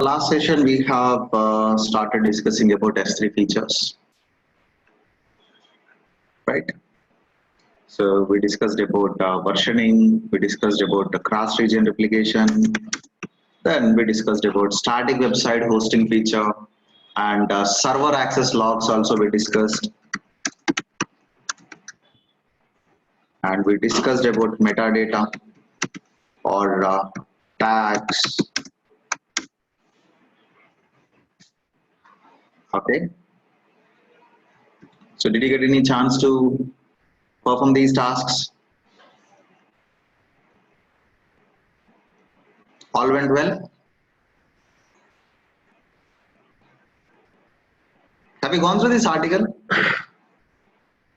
Last session we have started discussing about S3 features, right? So we discussed about versioning, we discussed about the cross-region replication, then we discussed about static website hosting feature, and server access logs also we discussed, and we discussed about metadata or tags. Okay. So did you get any chance to perform these tasks? All went well? Have you gone through this article?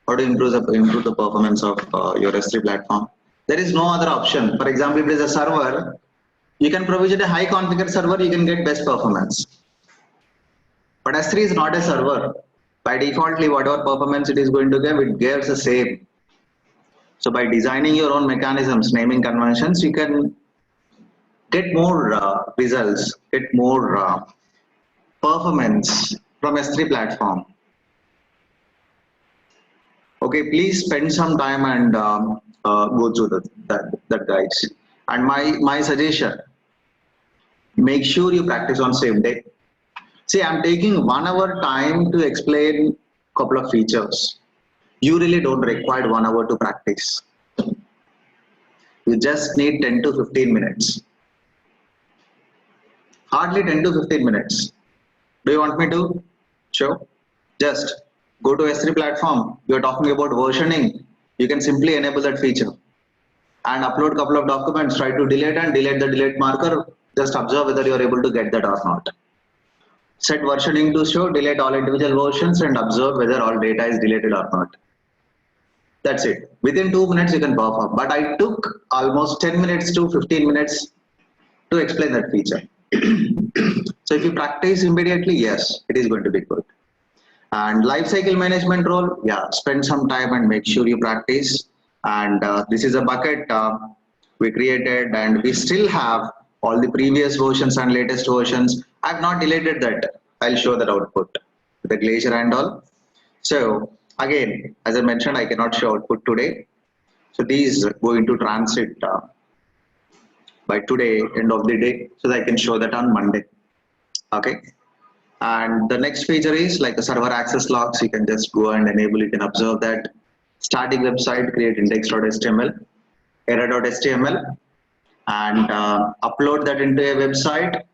How to improve the performance of your S3 platform? There is no other option. For example, if it is a server, you can provision a high configured server, you can get best performance. But S3 is not a server. By defaultly, whatever performance it is going to give, it gives the same. So by designing your own mechanisms, naming conventions, you can get more results, get more performance from S3 platform. Okay, please spend some time and go through that guys. And my suggestion, make sure you practice on same day. See, I'm taking 1 hour time to explain couple of features. You really don't require 1 hour to practice. You just need 10 to 15 minutes. Hardly 10 to 15 minutes. Do you want me to show? Just go to S3 platform. You're talking about versioning. You can simply enable that feature and upload couple of documents. Try to delete and delete the delete marker. Just observe whether you're able to get that or not. Set versioning to show, delete all individual versions and observe whether all data is deleted or not. That's it. Within 2 minutes you can perform. But I took almost 10 minutes to 15 minutes to explain that feature. So if you practice immediately, yes, it is going to be good. And lifecycle management role, yeah, spend some time and make sure you practice. And this is a bucket we created, and we still have all the previous versions and latest versions. I've not deleted that. I'll show that output, the Glacier and all. So again, as I mentioned, I cannot show output today. So these go into transit by today, end of the day, so that I can show that on Monday. Okay. And the next feature is like the server access logs. You can just go and enable, you can observe that. Static website, create index.html, error.html, and upload that into a website.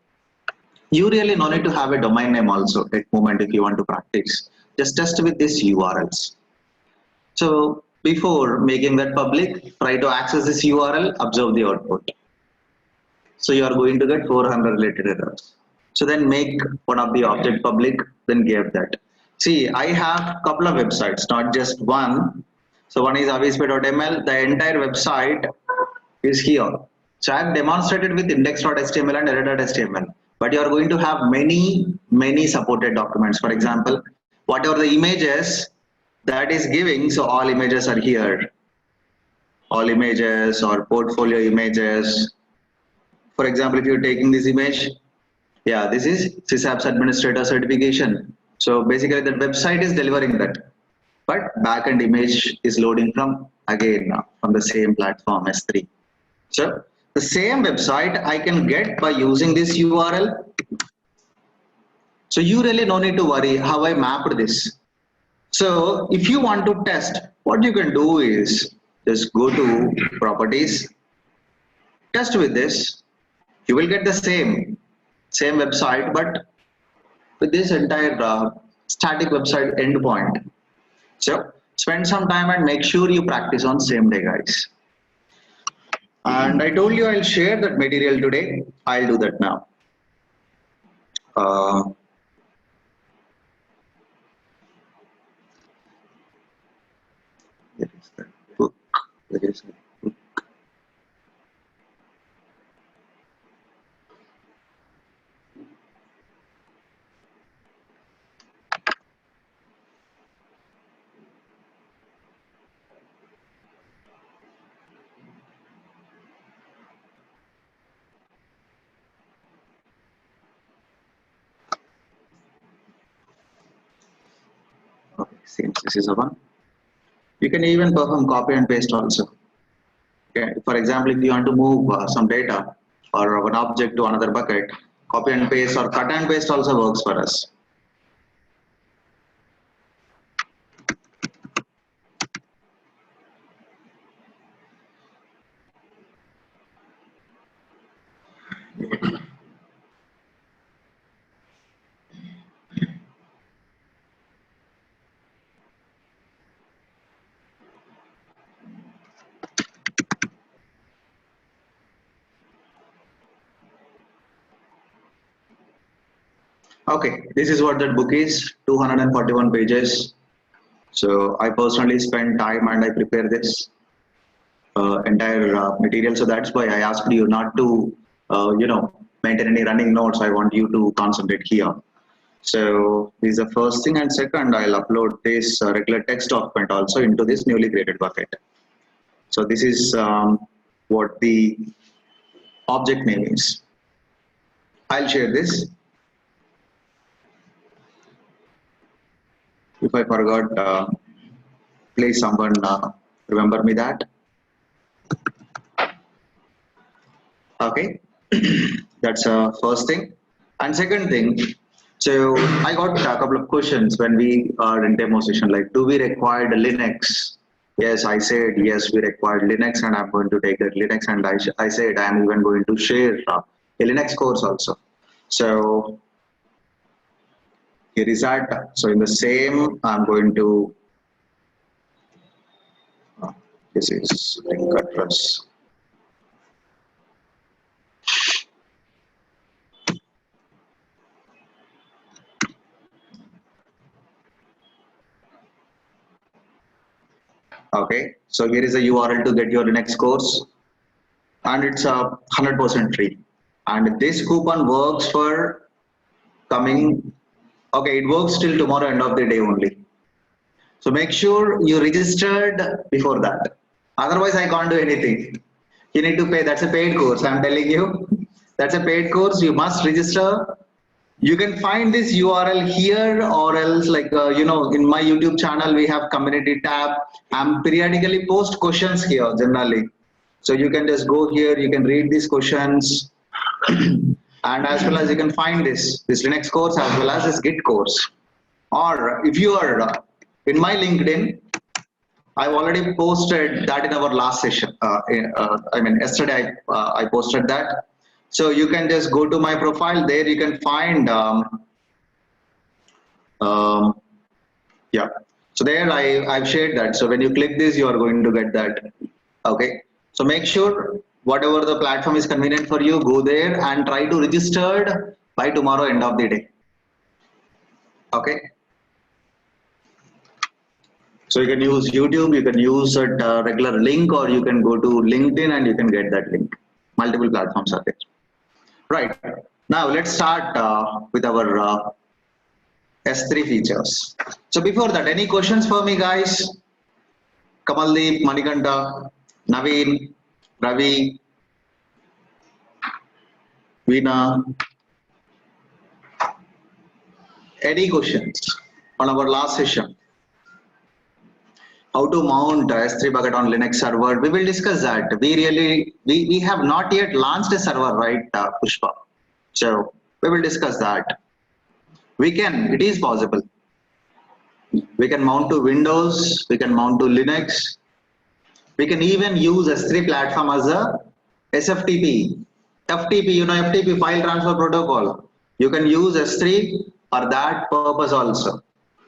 You really no need to have a domain name also at moment if you want to practice. Just test with these URLs. So before making that public, try to access this URL, observe the output. So you are going to get 400 related errors. So then make one of the object public, then give that. See, I have couple of websites, not just one. So one is avispa.ml. The entire website is here. So I have demonstrated with index.html and error.html. But you are going to have many supported documents. For example, whatever the images that is giving, so all images are here. All images or portfolio images. For example, if you're taking this image, yeah, this is SysApps Administrator certification. So basically the website is delivering that, but backend image is loading from again from the same platform S3. So the same website I can get by using this URL. So you really no need to worry how I mapped this. So if you want to test, what you can do is just go to properties, test with this. You will get the same website, but with this entire static website endpoint. So spend some time and make sure you practice on same day, guys. And I told you I'll share that material today. I'll do that now. There is that book. There is that book. Seems this is the one. You can even perform copy and paste also. Okay. For example, if you want to move some data or one object to another bucket, copy and paste or cut and paste also works for us. Okay, this is what that book is, 241 pages. So I personally spend time and I prepare this entire material. So that's why I asked you not to, maintain any running notes. I want you to concentrate here. So this is the first thing, and second, I'll upload this regular text document also into this newly created bucket. So this is what the object name is. I'll share this. If I forgot, please someone remember me that. Okay, that's first thing. And second thing, so I got a couple of questions when we are in demo session, like, do we require Linux? Yes, I said yes, we required Linux, and I'm going to take that Linux, and I said I'm even going to share a Linux course also. So here is that. So in the same, I'm going to this is link address. Okay, so here is a URL to get your next course, and it's 100% free. And this coupon works for coming. Okay, it works till tomorrow end of the day only. So make sure you registered before that. Otherwise, I can't do anything. You need to pay. That's a paid course. I'm telling you, that's a paid course. You must register. You can find this URL here, or else like in my YouTube channel we have community tab. I'm periodically post questions here generally, so you can just go here, you can read these questions, and as well as you can find this Linux course as well as this Git course. Or if you are in my LinkedIn, I've already posted that in our last session. I mean yesterday I posted that. So you can just go to my profile there. You can find, yeah. So there I've shared that. So when you click this, you are going to get that. Okay. So make sure whatever the platform is convenient for you, go there and try to register by tomorrow end of the day. Okay. So you can use YouTube, you can use a regular link, or you can go to LinkedIn and you can get that link. Multiple platforms are there. Right, now let's start with our S3 features. So before that, any questions for me, guys? Kamaldeep, Manikanta, Naveen, Ravi, Veena. Any questions on our last session? How to mount S3 bucket on Linux server? We will discuss that. We have not yet launched a server, right, Pushpa? So we will discuss that. It is possible. We can mount to Windows, we can mount to Linux. We can even use S3 platform as a SFTP. FTP, FTP, file transfer protocol. You can use S3 for that purpose also.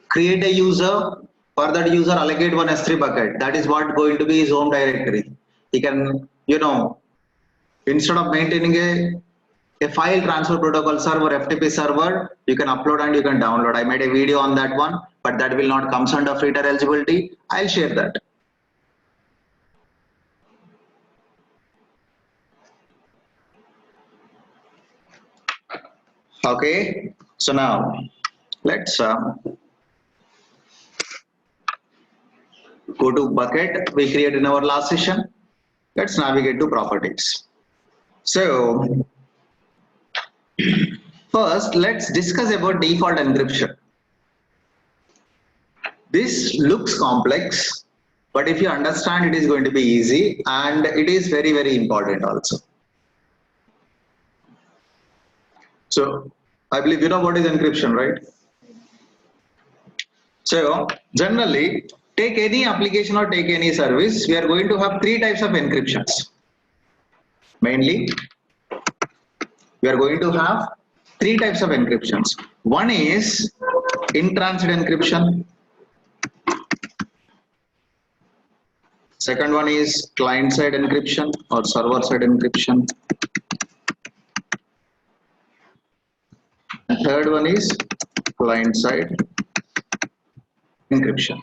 Create a user, for that user allocate one S3 bucket. That is what going to be his home directory. He can, instead of maintaining a file transfer protocol server, FTP server, you can upload and you can download. I made a video on that one, but that will not come under free tier eligibility. I'll share that. Okay, so now let's go to bucket we created in our last session. Let's navigate to properties. So first, let's discuss about default encryption. This looks complex, but if you understand, it is going to be easy, and it is very, very important also. So I believe you know what is encryption, right? So generally, take any application or take any service, we are going to have three types of encryptions. Mainly, we are going to have three types of encryptions. One is in-transit encryption. Second one is client-side encryption or server-side encryption. And third one is client-side encryption.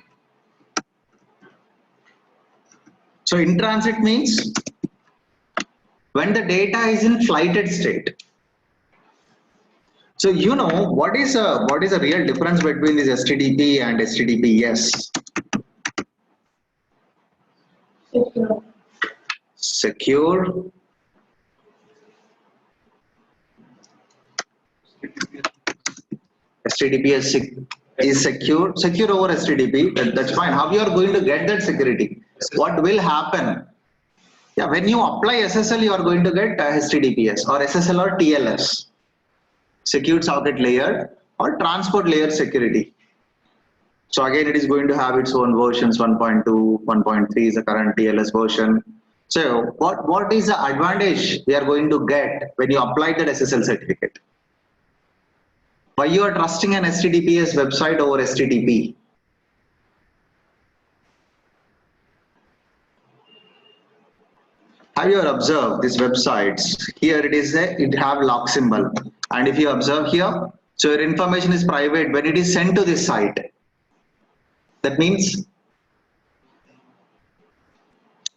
So in-transit means when the data is in flighted state. So you know what is a real difference between this HTTP and HTTPS? Secure. HTTP is secure over HTTP. That's fine. How you are going to get that security? What will happen? Yeah, when you apply SSL, you are going to get HTTPS or SSL or TLS, Secure Socket Layer or Transport Layer Security. So again, it is going to have its own versions. 1.2, 1.3 is the current TLS version. So what is the advantage we are going to get when you apply that SSL certificate? Why you are trusting an HTTPS website over HTTP? Have you observed these websites? Here it have lock symbol, and if you observe here, so your information is private when it is sent to this site. That means,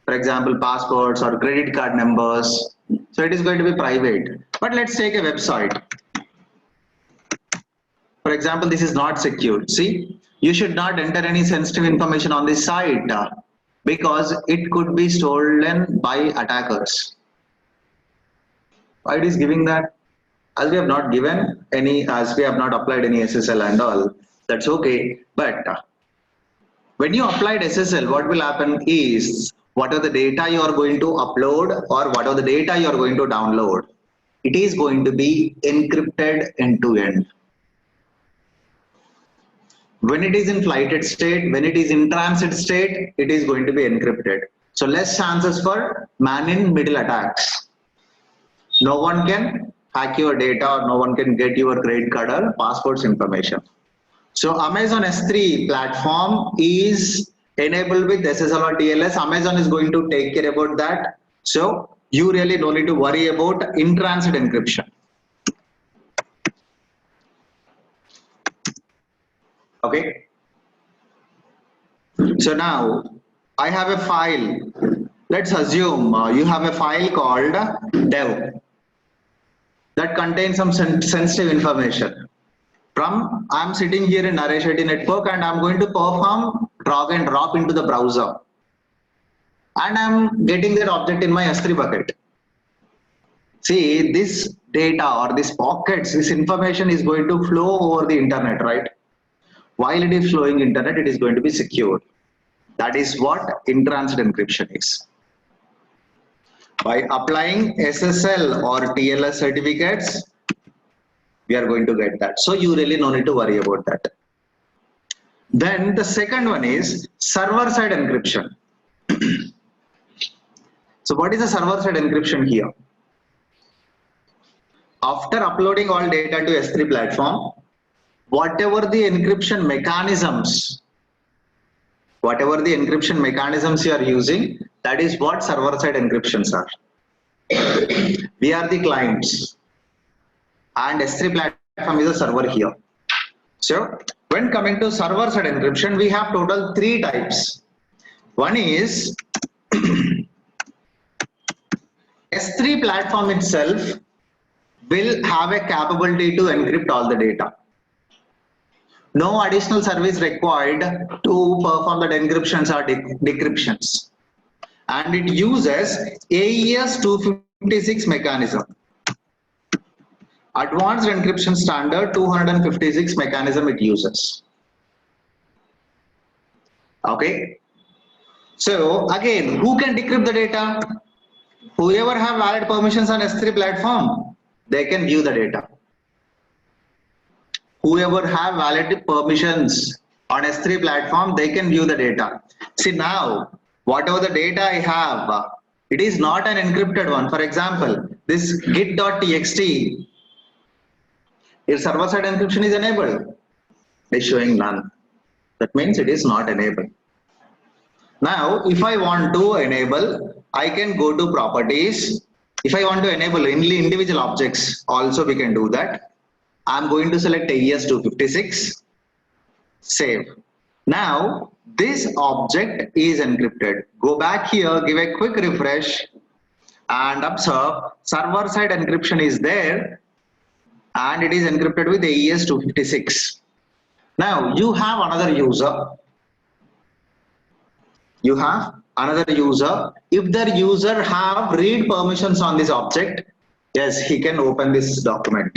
for example, passports or credit card numbers. So it is going to be private. But let's take a website. For example, this is not secured. See, you should not enter any sensitive information on this site because it could be stolen by attackers. Why it is giving that? As we have not given any, as we have not applied any SSL and all, that's okay. But when you applied SSL, what will happen is, what are the data you are going to upload or what are the data you are going to download? It is going to be encrypted end to end. When it is in flighted state, when it is in transit state, it is going to be encrypted. So less chances for man-in-middle attacks. No one can hack your data or no one can get your credit card or passports information. So Amazon S3 platform is enabled with SSL or TLS. Amazon is going to take care about that. So you really don't need to worry about in-transit encryption. Okay. So now I have a file. Let's assume you have a file called dev that contains some sensitive information. I'm sitting here in Naresh Reddy network and I'm going to perform drag and drop into the browser. And I'm getting that object in my S3 bucket. See, this data or these pockets, this information is going to flow over the internet, right? While it is flowing internet, it is going to be secured. That is what in-transit encryption is. By applying SSL or TLS certificates, we are going to get that. So you really no need to worry about that. Then the second one is server-side encryption. So what is the server-side encryption here? After uploading all data to S3 platform, whatever the encryption mechanisms you are using, that is what server-side encryptions are. We are the clients and S3 platform is a server here. So when coming to server-side encryption, we have total three types. One is S3 platform itself will have a capability to encrypt all the data. No additional service required to perform the encryptions or decryptions. And it uses AES 256 mechanism. Advanced encryption standard 256 mechanism it uses. Okay. So again, who can decrypt the data? Whoever have valid permissions on S3 platform, they can view the data. Whoever have valid permissions on S3 platform, they can view the data. See now, whatever the data I have, it is not an encrypted one. For example, this git.txt, if server-side encryption is enabled, it is showing none. That means it is not enabled. Now, if I want to enable, I can go to properties. If I want to enable only individual objects, also we can do that. I'm going to select AES-256, save. Now, this object is encrypted. Go back here, give a quick refresh, and observe server-side encryption is there, and it is encrypted with AES-256. Now, you have another user. You have another user. If the user have read permissions on this object, yes, he can open this document.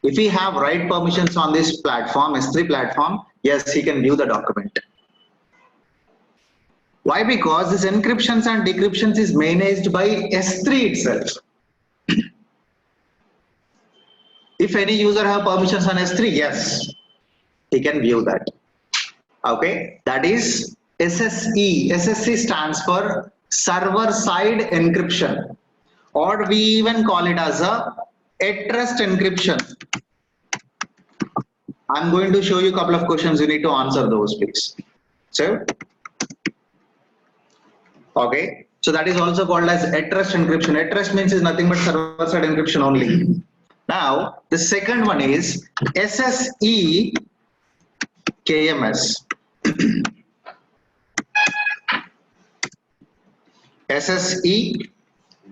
If he have write permissions on this platform, S3 platform, yes, he can view the document. Why? Because this encryptions and decryptions is managed by S3 itself. If any user have permissions on S3, yes, he can view that. Okay, that is SSE. SSE stands for server-side encryption, or we even call it as a at-rest encryption. I'm going to show you a couple of questions. You need to answer those, please. So, okay, so that is also called as at-rest encryption. At-rest means is nothing but server-side encryption only. Now, the second one is SSE KMS. SSE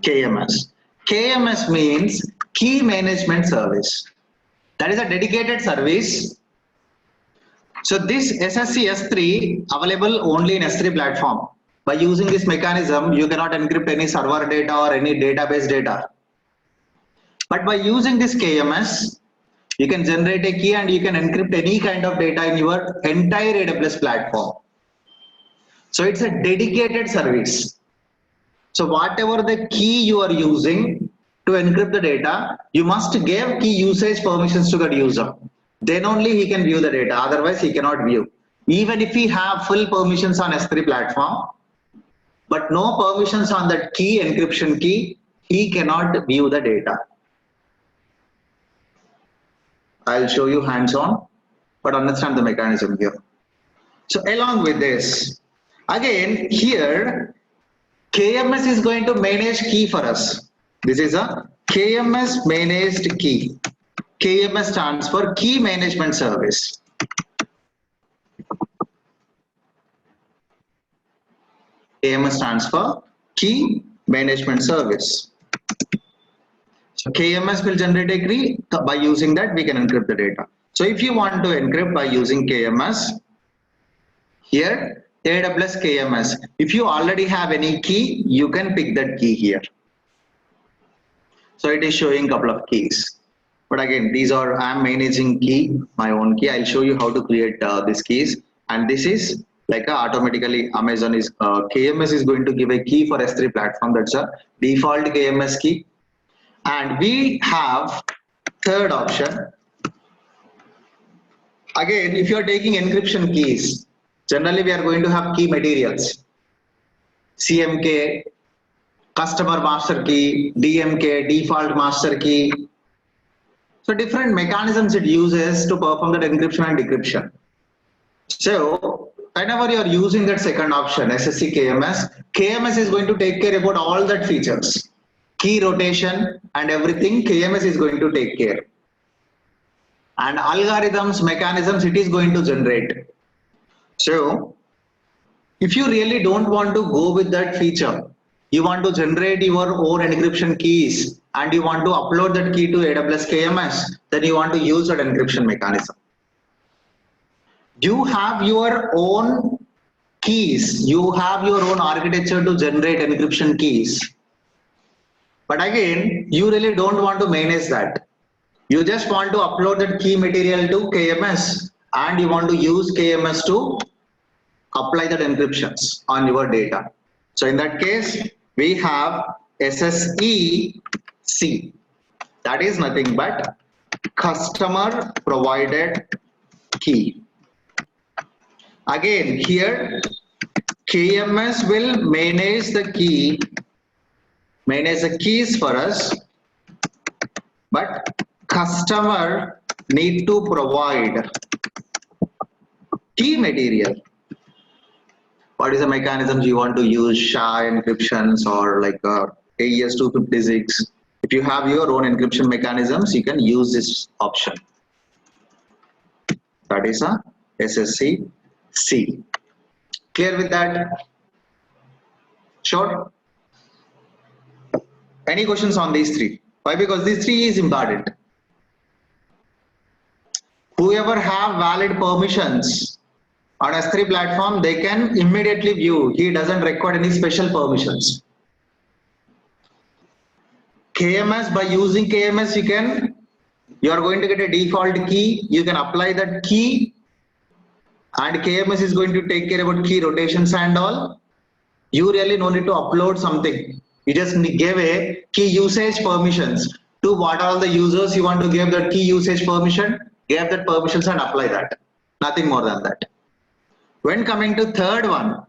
KMS. KMS means Key Management Service. That is a dedicated service. So this SSE S3 available only in S3 platform. By using this mechanism, you cannot encrypt any server data or any database data. But by using this KMS, you can generate a key and you can encrypt any kind of data in your entire AWS platform. So it's a dedicated service. So whatever the key you are using to encrypt the data, you must give key usage permissions to that user. Then only he can view the data. Otherwise, he cannot view. Even if he have full permissions on S3 platform, but no permissions on that key, encryption key, he cannot view the data. I'll show you hands-on, but understand the mechanism here. So along with this, again here, KMS is going to manage key for us. This is a KMS managed key. KMS stands for Key Management Service. KMS stands for Key Management Service. So KMS will generate a key. By using that, we can encrypt the data. So if you want to encrypt by using KMS, here AWS KMS. If you already have any key, you can pick that key here. So it is showing a couple of keys. But again, these are, I'm managing key, my own key. I'll show you how to create these keys. And this is like automatically Amazon is, KMS is going to give a key for S3 platform. That's a default KMS key. And we have third option. Again, if you are taking encryption keys, generally we are going to have key materials. CMK, customer master key, DMK, default master key. So different mechanisms it uses to perform that encryption and decryption. So whenever you are using that second option, SSE KMS, KMS is going to take care about all that features. Key rotation and everything, KMS is going to take care. And algorithms, mechanisms, it is going to generate. So if you really don't want to go with that feature, you want to generate your own encryption keys and you want to upload that key to AWS KMS, then you want to use that encryption mechanism. You have your own keys, you have your own architecture to generate encryption keys. But again, you really don't want to manage that. You just want to upload that key material to KMS and you want to use KMS to apply that encryptions on your data. So in that case, we have SSEC. That is nothing but customer provided key. Again, here KMS will manage the keys for us, but customer need to provide key material. What is the mechanisms you want to use? SHA encryptions or like AES 256. If you have your own encryption mechanisms, you can use this option. That is a SSEC. Clear with that? Sure. Any questions on these three? Why? Because these three is important. Whoever have valid permissions on S3 platform, they can immediately view. He doesn't require any special permissions. KMS, by using KMS, you are going to get a default key. You can apply that key, and KMS is going to take care about key rotations and all. You really no need to upload something. You just give a key usage permissions to what are all the users you want to give that key usage permission. Give that permissions and apply that. Nothing more than that. When coming to third one,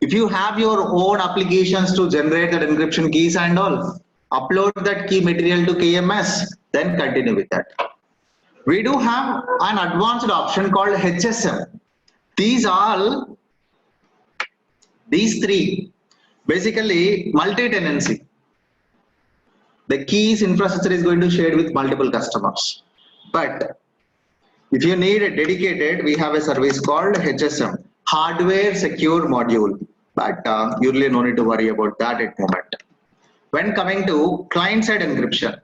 if you have your own applications to generate that encryption keys and all, upload that key material to KMS, then continue with that. We do have an advanced option called HSM. These three, basically multi-tenancy. The keys infrastructure is going to share with multiple customers. But if you need a dedicated, we have a service called HSM, Hardware Secure Module. But you really no need to worry about that at the moment. When coming to client-side encryption,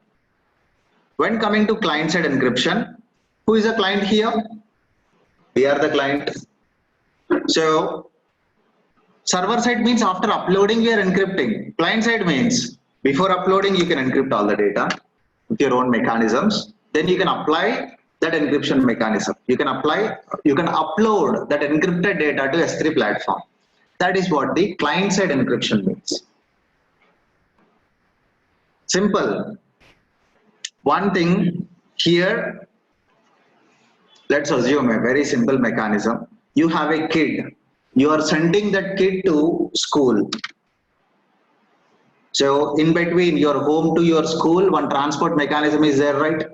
who is the client here? We are the client. So server side means after uploading we are encrypting. Client side means before uploading you can encrypt all the data with your own mechanisms. Then you can apply that encryption mechanism. You can upload that encrypted data to S3 platform. That is what the client side encryption means. Simple. One thing here, let's assume a very simple mechanism. You have a kid. You are sending that kid to school. So in between your home to your school, one transport mechanism is there, right?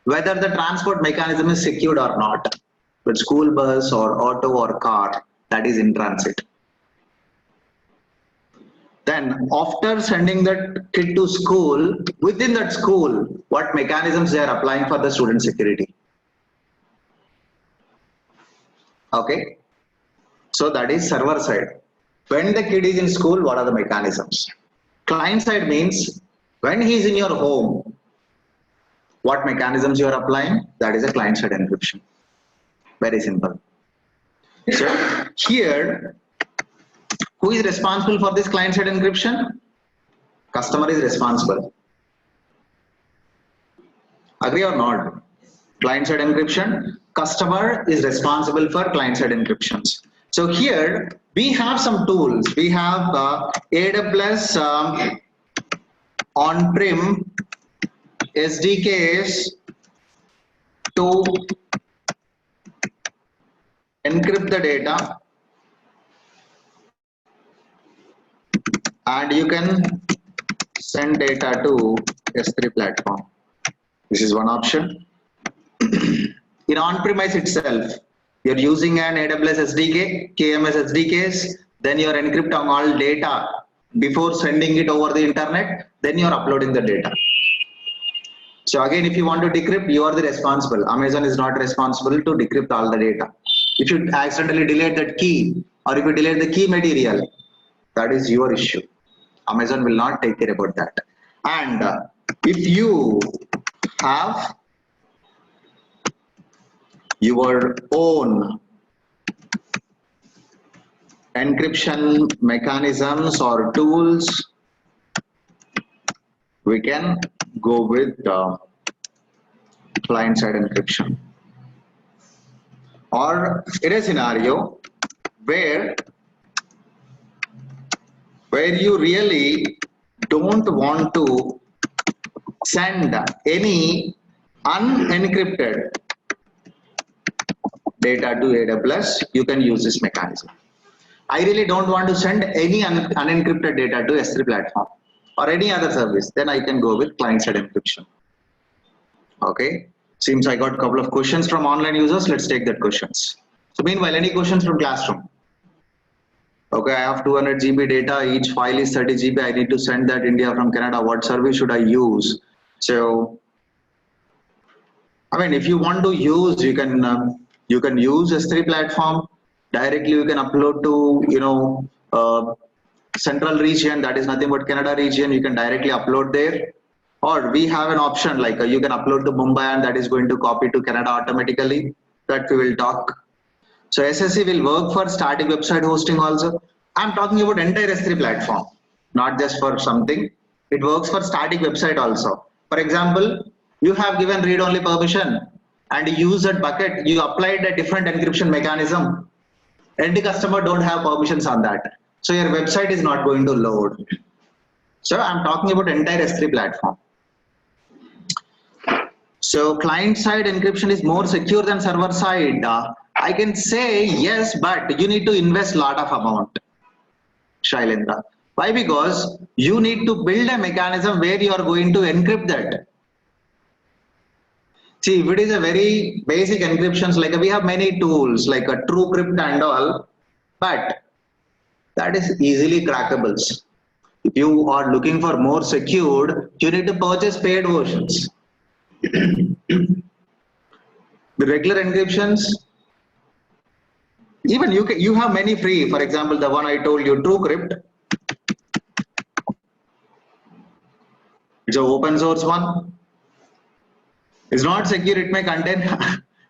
Whether the transport mechanism is secured or not, but school bus or auto or car, that is in transit. Then after sending that kid to school, within that school, what mechanisms they are applying for the student security? Okay. So that is server side. When the kid is in school, what are the mechanisms? Client side means when he is in your home, what mechanisms you are applying? That is a client side encryption. Very simple. So here, who is responsible for this client side encryption? Customer is responsible. Agree or not? Client side encryption, customer is responsible for client side encryptions. So here we have some tools. We have AWS on-prem SDKs to encrypt the data, and you can send data to S3 platform. This is one option. In on-premise itself, you're using an AWS SDK, KMS SDKs, then you're encrypting all data before sending it over the internet, then you're uploading the data. So again, if you want to decrypt, you are the responsible. Amazon is not responsible to decrypt all the data. If you accidentally delete that key, or if you delete the key material, that is your issue. Amazon will not take care about that. And if you have your own encryption mechanisms or tools, we can go with client-side encryption. Or in a scenario, where you really don't want to send any unencrypted data to AWS, you can use this mechanism. I really don't want to send any unencrypted data to S3 platform or any other service, then I can go with client-side encryption. Okay, seems I got a couple of questions from online users. Let's take that questions. So meanwhile, any questions from classroom? Okay, I have 200 GB data, each file is 30 GB, I need to send that India from Canada, what service should I use? So, I mean, if you want to use, you can use S3 platform, directly you can upload to, central region, that is nothing but Canada region, you can directly upload there. Or we have an option like you can upload to Mumbai and that is going to copy to Canada automatically, that we will talk. So SSE will work for static website hosting also. I'm talking about entire S3 platform, not just for something. It works for static website also. For example, you have given read-only permission and you use that bucket, you applied a different encryption mechanism. End customer don't have permissions on that. So your website is not going to load. So I'm talking about entire S3 platform. So client-side encryption is more secure than server-side. I can say yes, but you need to invest a lot of amount, Shailendra. Why? Because you need to build a mechanism where you are going to encrypt that. See, if it is a very basic encryptions, like we have many tools like a TrueCrypt and all, but that is easily crackables. If you are looking for more secured, you need to purchase paid versions. The regular encryptions, even you have many free. For example, the one I told you, TrueCrypt. It's an open source one. It's not secure. It may contain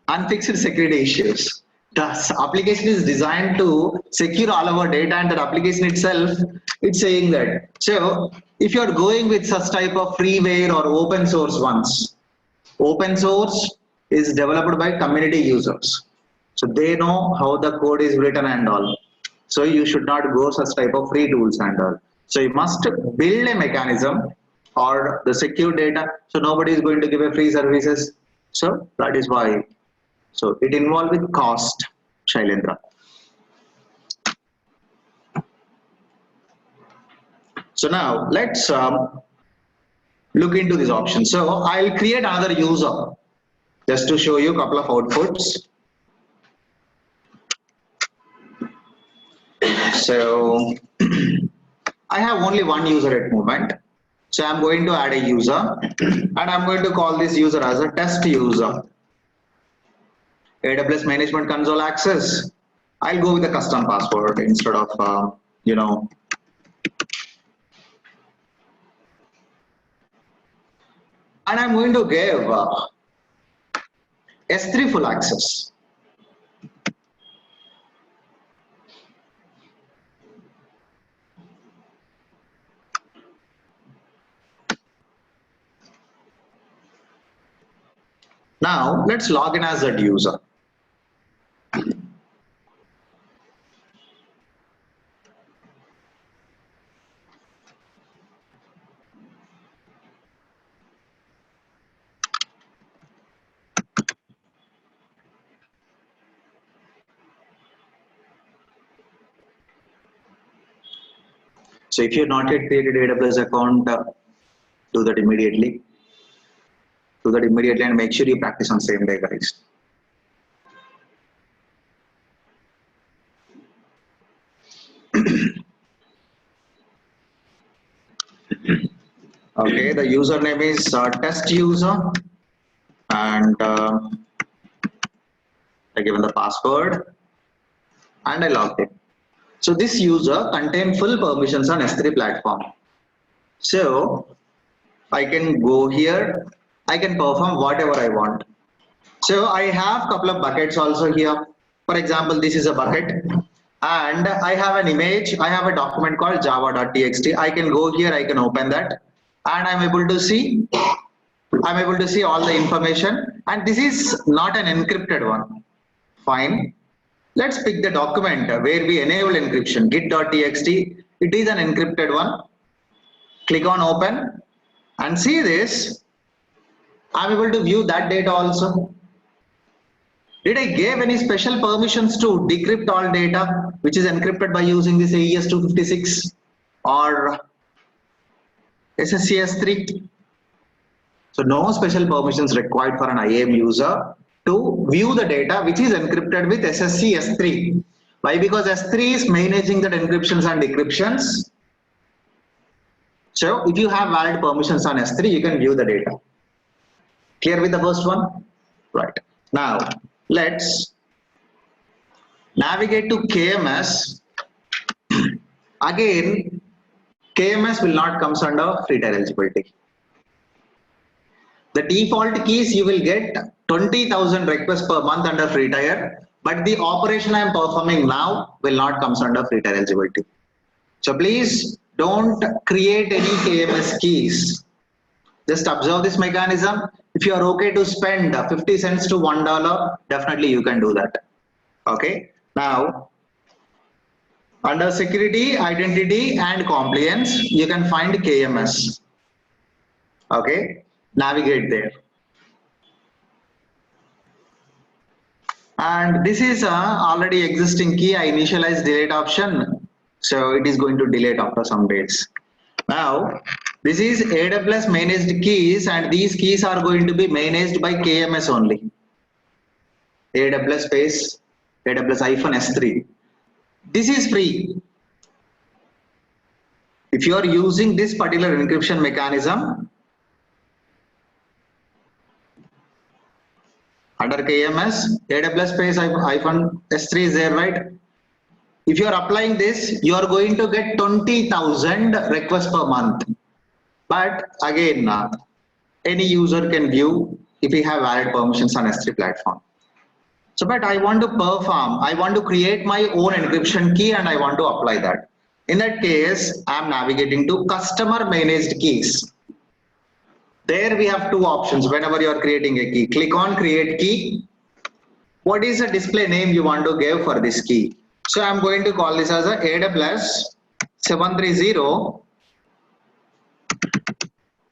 unfixed security issues. The application is designed to secure all our data, and that application itself, it's saying that. So if you are going with such type of freeware or open source ones, open source is developed by community users. So they know how the code is written and all. So you should not go such type of free tools and all. So you must build a mechanism or the secure data. So nobody is going to give a free services. So that is why. So it involved with cost, Shailendra. So now let's look into this option. So I'll create another user just to show you a couple of outputs. So I have only one user at moment. So I'm going to add a user and I'm going to call this user as a test user. AWS Management Console access. I'll go with a custom password instead of, and I'm going to give S3 full access. Now let's log in as that user. So if you're not yet created AWS account, do that immediately. Do that immediately and make sure you practice on same day, guys. Okay, the username is test user, and I given the password, and I logged in. So this user contains full permissions on S3 platform. So I can go here, I can perform whatever I want. So I have a couple of buckets also here. For example, this is a bucket and I have an image. I have a document called java.txt. I can go here, I can open that and I'm able to see all the information, and this is not an encrypted one. Fine. Let's pick the document where we enable encryption, git.txt. It is an encrypted one. Click on open and see this. I'm able to view that data also. Did I give any special permissions to decrypt all data which is encrypted by using this AES 256 or SSCS3? So no special permissions required for an IAM user to view the data which is encrypted with SSC S3. Why? Because S3 is managing the encryptions and decryptions. So if you have valid permissions on S3, you can view the data. Clear with the first one? Right. Now let's navigate to KMS. Again, KMS will not come under free tier eligibility. The default keys you will get 20,000 requests per month under free tier, but the operation I am performing now will not come under free tier eligibility. So please don't create any KMS keys. Just observe this mechanism. If you are okay to spend 50 cents to $1, definitely you can do that. Okay. Now, under security, identity, and compliance, you can find KMS. Okay. Navigate there. And this is already existing key. I initialize delete option. So it is going to delete after some days. Now, this is AWS managed keys, and these keys are going to be managed by KMS only. AWS space AWS-S3. This is free. If you are using this particular encryption mechanism under KMS, AWS space -S3 is there, right? If you are applying this, you are going to get 20,000 requests per month. But again, any user can view if we have valid permissions on S3 platform. So, but I want to perform, I want to create my own encryption key and I want to apply that. In that case, I'm navigating to customer managed keys. There we have two options. Whenever you are creating a key, click on create key. What is the display name you want to give for this key? So I'm going to call this as a AWS 730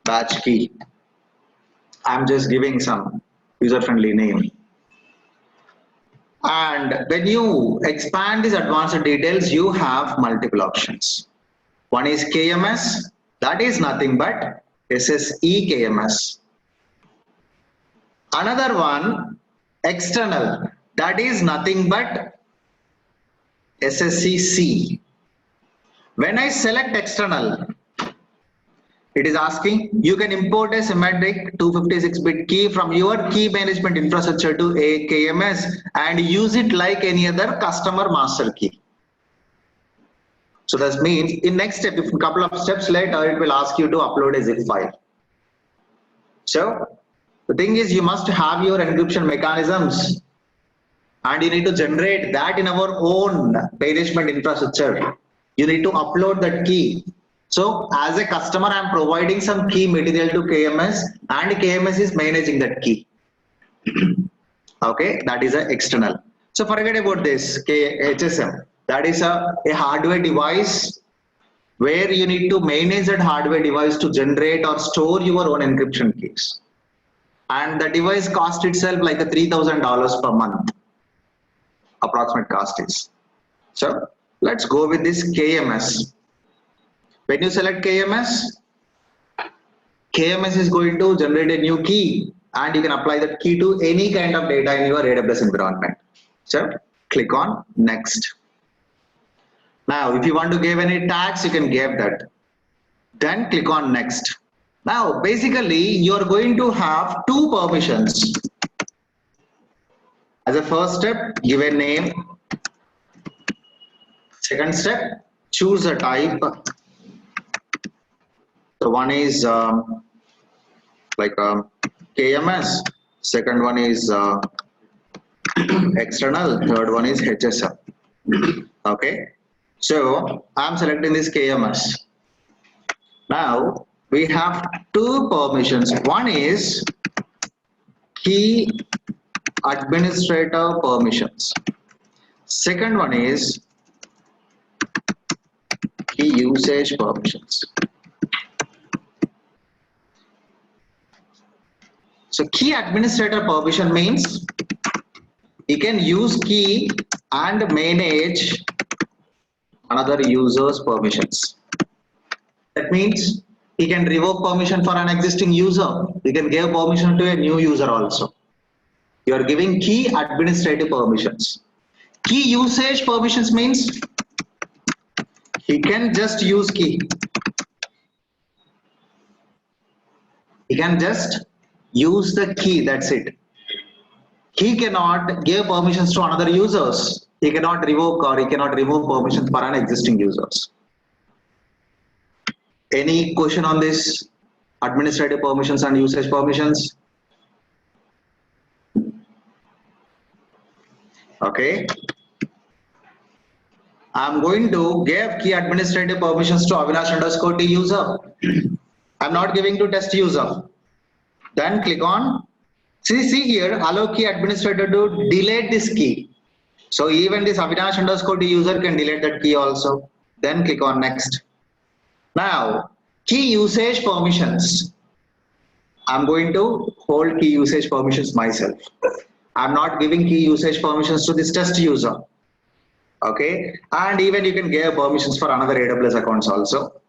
batch key. I'm just giving some user-friendly name. And when you expand these advanced details, you have multiple options. One is KMS, that is nothing but SSE KMS. Another one, external, that is nothing but SSCC. When I select external, it is asking you can import a symmetric 256-bit key from your key management infrastructure to a KMS and use it like any other customer master key. So that means in next step, if a couple of steps later, it will ask you to upload a zip file. So the thing is, you must have your encryption mechanisms and you need to generate that in our own management infrastructure. You need to upload that key. So as a customer, I'm providing some key material to KMS and KMS is managing that key. Okay, that is an external. So forget about this HSM. That is a hardware device where you need to manage that hardware device to generate or store your own encryption keys. And the device cost itself like a $3,000 per month. Approximate cost is. So let's go with this KMS. When you select KMS, KMS is going to generate a new key and you can apply that key to any kind of data in your AWS environment. So click on next. Now, if you want to give any tags, you can give that. Then click on next. Now, basically, you are going to have two permissions. As a first step, give a name. Second step, choose a type. So one is KMS. Second one is external. Third one is HSM. Okay. So I'm selecting this KMS. Now we have two permissions. One is key administrator permissions. Second one is key usage permissions. So key administrator permission means he can use key and manage another user's permissions. That means he can revoke permission for an existing user. He can give permission to a new user also. You are giving key administrative permissions. Key usage permissions means he can just use key. He can just use the key, that's it. He cannot give permissions to another users. He cannot revoke or he cannot remove permissions for an existing users. Any question on this? Administrative permissions and usage permissions? Okay. I'm going to give key administrative permissions to Avinash_T user. I'm not giving to test user. Then click on, see here, allow key administrator to delete this key. So even this Avinash_T user can delete that key also. Then click on next. Now, key usage permissions. I'm going to hold key usage permissions myself. I'm not giving key usage permissions to this test user. Okay, and even you can give permissions for another AWS accounts also.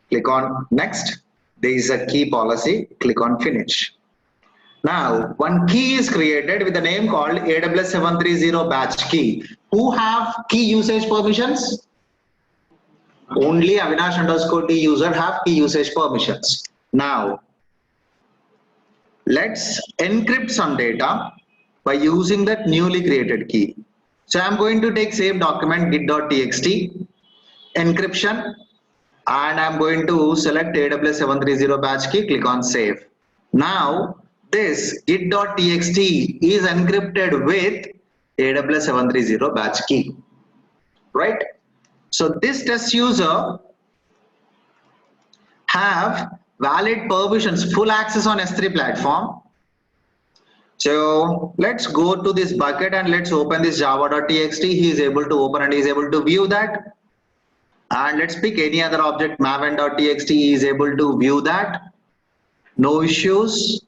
Click on next. There is a key policy. Click on finish. Now, one key is created with a name called AWS 730 batch key. Who have key usage permissions? Only Avinash_T user have key usage permissions. Now, let's encrypt some data by using that newly created key. So I'm going to take same document git.txt, encryption, and I'm going to select AWS 730 batch key, click on save. Now this git.txt is encrypted with AWS 730 batch key, right? So this test user have valid permissions, full access on S3 platform. So let's go to this bucket and let's open this java.txt. He is able to open and he is able to view that. And let's pick any other object, maven.txt. He is able to view that. No issues.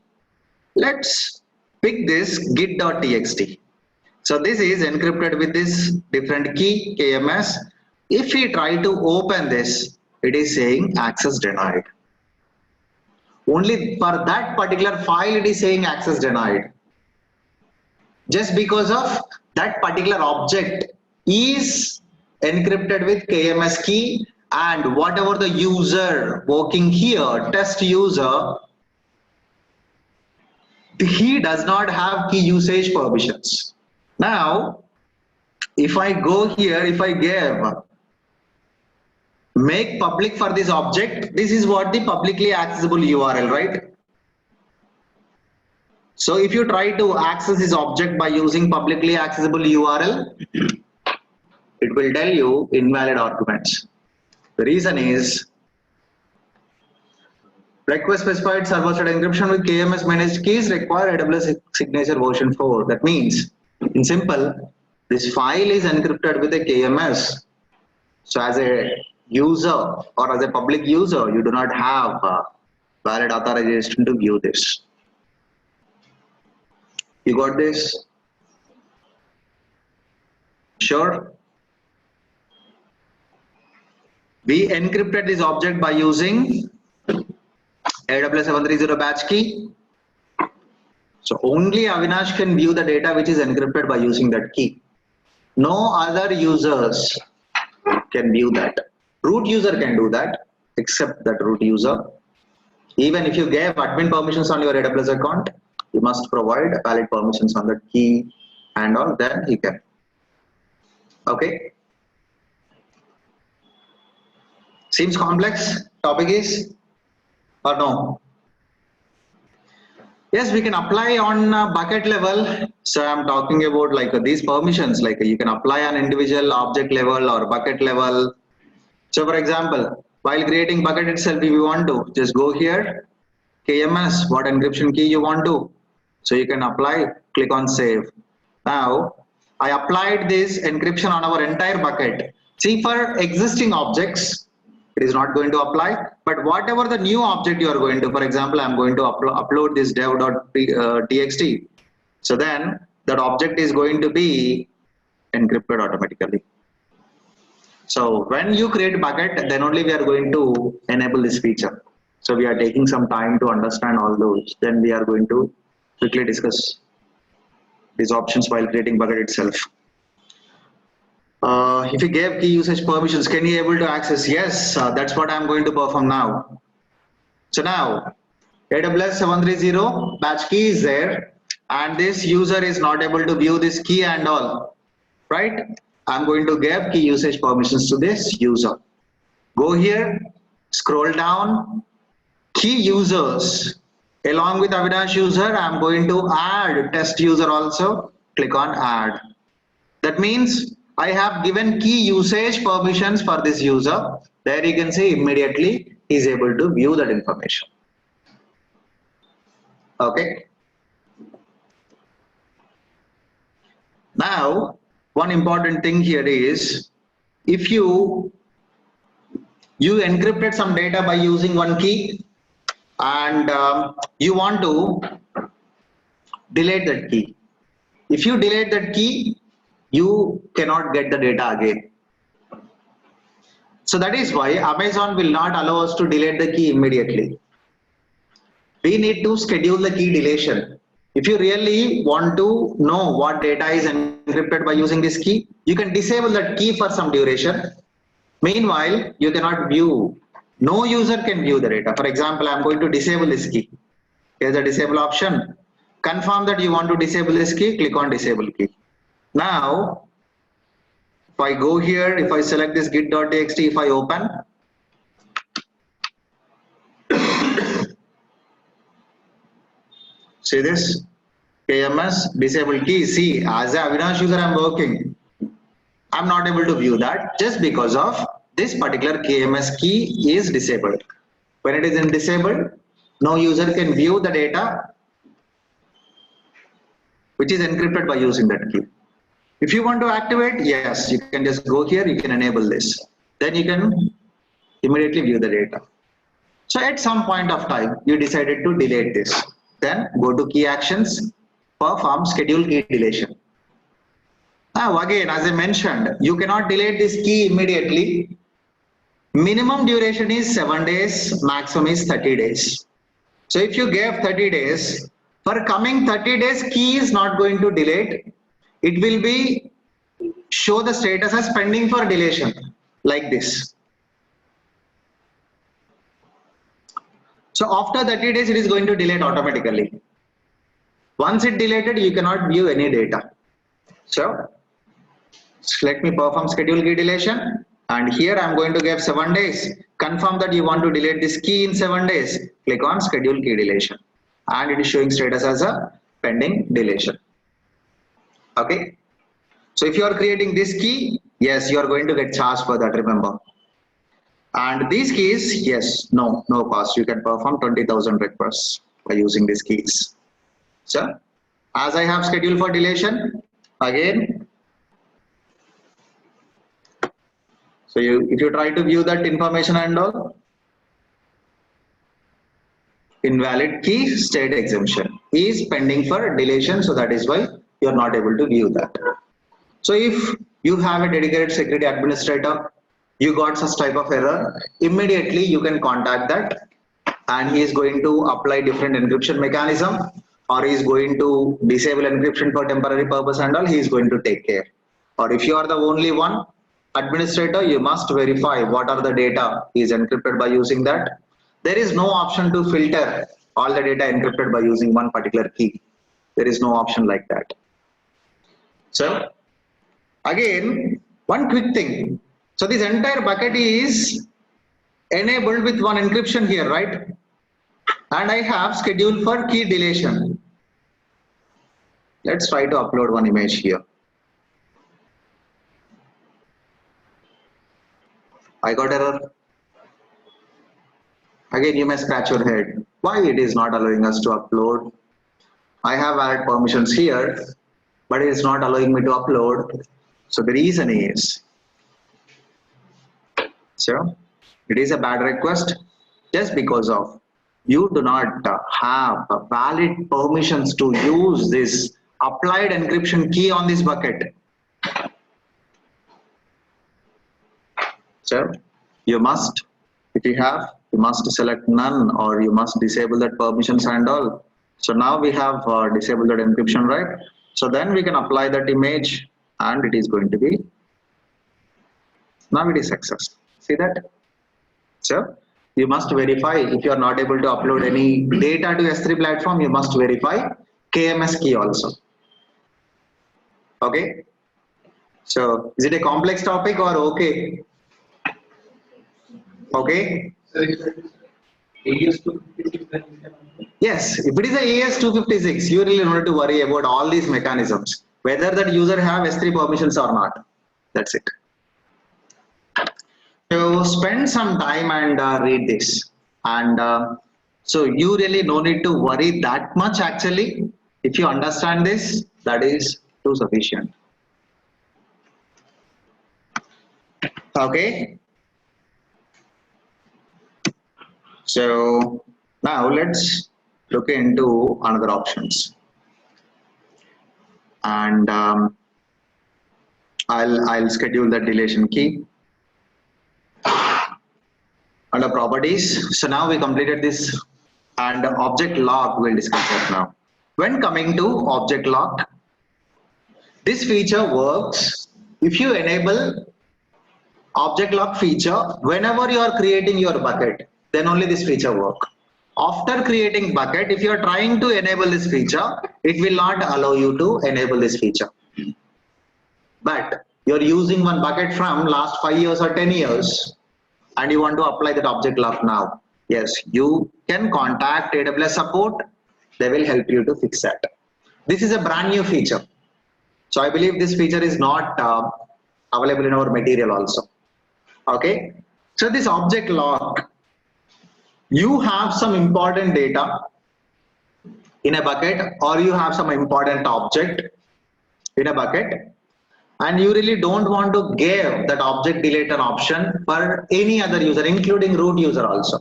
Let's pick this git.txt. So this is encrypted with this different key, KMS. If we try to open this, it is saying access denied. Only for that particular file, it is saying access denied. Just because of that particular object is encrypted with KMS key, and whatever the user working here, test user, he does not have key usage permissions. Now, if I go here, if I give make public for this object, this is what the publicly accessible URL, right? So if you try to access this object by using publicly accessible URL, it will tell you invalid arguments. The reason is request specified server-side encryption with KMS managed keys require AWS signature version 4. That means, in simple, this file is encrypted with a KMS. So as a user or as a public user, you do not have valid authorization to view this. You got this? Sure. We encrypted this object by using AWS 730 batch key. So only Avinash can view the data which is encrypted by using that key. No other users can view that. Root user can do that, except that root user. Even if you gave admin permissions on your AWS account, you must provide valid permissions on the key and all, then he can. Okay. Seems complex topic is, or no? Yes, we can apply on bucket level. So I'm talking about like these permissions, like you can apply on individual object level or bucket level. So for example, while creating bucket itself, if you want to just go here, KMS, what encryption key you want to. So you can apply, click on save. Now I applied this encryption on our entire bucket. See, for existing objects, it is not going to apply, but whatever the new object you are going to, for example, I'm going to upload this dev.txt. So then that object is going to be encrypted automatically. So when you create bucket, then only we are going to enable this feature. So we are taking some time to understand all those. Then we are going to quickly discuss these options while creating bucket itself. If you gave key usage permissions, can you able to access? Yes, that's what I'm going to perform now. So now AWS 730 batch key is there, and this user is not able to view this key and all, right? I'm going to give key usage permissions to this user. Go here, scroll down, key users. Along with Avinash user, I'm going to add test user also. Click on add. That means I have given key usage permissions for this user. There you can see immediately he is able to view that information. Okay. Now, one important thing here is if you encrypted some data by using one key and you want to delete that key. If you delete that key, you cannot get the data again. So that is why Amazon will not allow us to delete the key immediately. We need to schedule the key deletion. If you really want to know what data is encrypted by using this key, you can disable that key for some duration. Meanwhile, you cannot view. No user can view the data. For example, I'm going to disable this key. Here's the disable option. Confirm that you want to disable this key, click on disable key. Now, if I go here, if I select this git.txt, if I open, see this KMS disable key. See, as a Avinash user, I'm working. I'm not able to view that just because of this particular KMS key is disabled. When it is disabled, no user can view the data which is encrypted by using that key. If you want to activate, yes, you can just go here, you can enable this. Then you can immediately view the data. So at some point of time, you decided to delete this. Then go to key actions, perform schedule key deletion. Now again, as I mentioned, you cannot delete this key immediately. Minimum duration is 7 days, maximum is 30 days. So if you gave 30 days, for coming 30 days, key is not going to delete. It will be show the status as pending for deletion, like this. So after 30 days, it is going to delete automatically. Once it deleted, you cannot view any data. So let me perform schedule key deletion. And here I'm going to give 7 days. Confirm that you want to delete this key in 7 days. Click on schedule key deletion. And it is showing status as a pending deletion. Okay. So if you are creating this key, yes, you are going to get charged for that, remember. And these keys, yes, no cost. You can perform 20,000 requests by using these keys. So as I have scheduled for deletion, again, so if you try to view that information and all, invalid key state exemption is pending for deletion, so that is why you are not able to view that. So if you have a dedicated security administrator, you got such type of error, immediately you can contact that and he is going to apply different encryption mechanism, or he is going to disable encryption for temporary purpose and all, he is going to take care. Or if you are the only one administrator, you must verify what are the data is encrypted by using that. There is no option to filter all the data encrypted by using one particular key. There is no option like that. So again, one quick thing. So this entire bucket is enabled with one encryption here, right? And I have scheduled for key deletion. Let's try to upload one image here. I got error. Again, you may scratch your head. Why it is not allowing us to upload? I have added permissions here. but it is not allowing me to upload. So the reason is, so it is a bad request just because of you do not have valid permissions to use this applied encryption key on this bucket. So you must, if you have, you must select none, or you must disable that permissions and all. So now we have disabled that encryption, right? So then we can apply that image and it is going to be, now it is success. See that? So you must verify. If you are not able to upload any data to S3 platform, you must verify KMS key also. Okay. So is it a complex topic or okay? Okay. Yes, if it is a AES-256, you really don't have to worry about all these mechanisms, whether that user have S3 permissions or not. That's it. So spend some time and read this. And so you really no need to worry that much actually. If you understand this, that is too sufficient. Okay. So now let's look into another options. And I'll schedule the deletion key. Under properties, so now we completed this, and object lock we'll discuss that now. When coming to object lock, this feature works if you enable object lock feature whenever you are creating your bucket, then only this feature work. After creating bucket, if you are trying to enable this feature, it will not allow you to enable this feature. But you're using one bucket from last 5 years or 10 years, and you want to apply that object lock now. Yes, you can contact AWS support. They will help you to fix that. This is a brand new feature. So I believe this feature is not available in our material also. Okay. So this object lock, you have some important data in a bucket, or you have some important object in a bucket, and you really don't want to give that object delete an option for any other user, including root user also.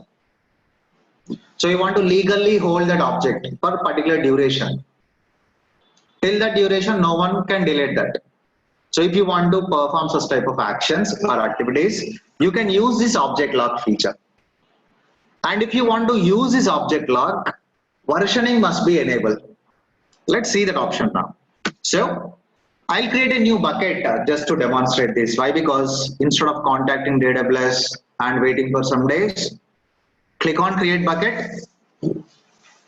So you want to legally hold that object for particular duration. Till that duration, no one can delete that. So if you want to perform such type of actions or activities, you can use this object lock feature. And if you want to use this object lock, versioning must be enabled. Let's see that option now. So I'll create a new bucket just to demonstrate this. Why? Because instead of contacting AWS and waiting for some days, click on create bucket,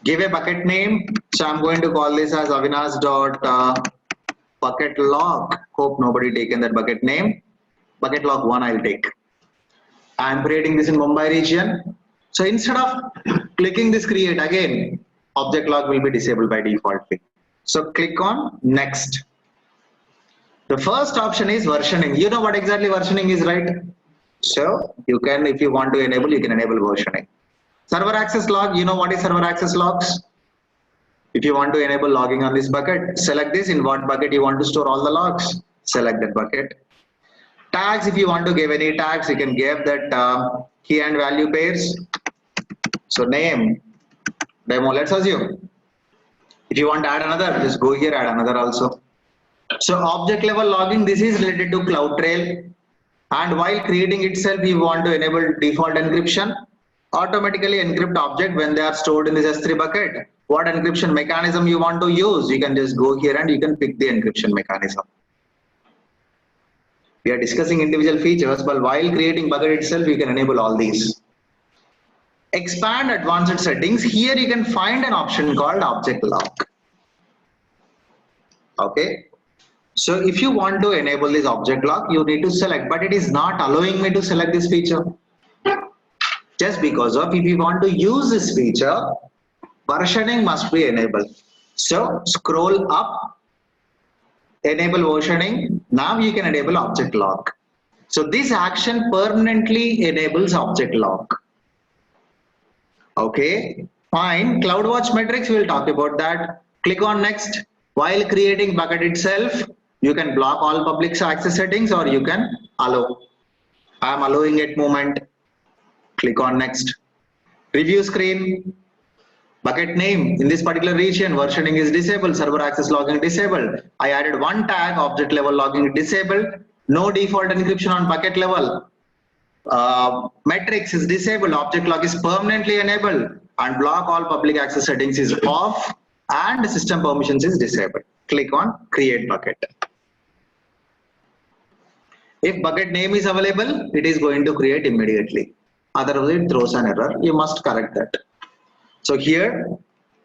give a bucket name. So I'm going to call this as Avinash.bucket log. Hope nobody taken that bucket name. Bucket log 1 I'll take. I'm creating this in Mumbai region. So instead of clicking this create again, object log will be disabled by default. So click on next. The first option is versioning. You know what exactly versioning is, right? So you can, if you want to enable, you can enable versioning. Server access log, you know what is server access logs? If you want to enable logging on this bucket, select this, in what bucket you want to store all the logs, select that bucket. Tags, if you want to give any tags, you can give that key and value pairs. So name, demo, let's assume. If you want to add another, just go here, add another also. So object level logging, this is related to CloudTrail. And while creating itself, you want to enable default encryption. Automatically encrypt object when they are stored in this S3 bucket. What encryption mechanism you want to use, you can just go here and you can pick the encryption mechanism. We are discussing individual features, but while creating bucket itself, you can enable all these. Expand advanced settings. Here you can find an option called object lock. Okay. So if you want to enable this object lock, you need to select, but it is not allowing me to select this feature. Just because of, if you want to use this feature, versioning must be enabled. So scroll up, enable versioning. Now you can enable object lock. So this action permanently enables object lock. Okay, fine. CloudWatch metrics, we will talk about that. Click on next. While creating bucket itself, you can block all public access settings or you can allow. I am allowing it movement. Click on next. Review screen. Bucket name in this particular region, versioning is disabled, server access logging disabled. I added one tag, object level logging disabled. No default encryption on bucket level. Metrics is disabled, object log is permanently enabled, and block all public access settings is off, and system permissions is disabled. Click on create bucket. If bucket name is available, it is going to create immediately. Otherwise, it throws an error. You must correct that. So here,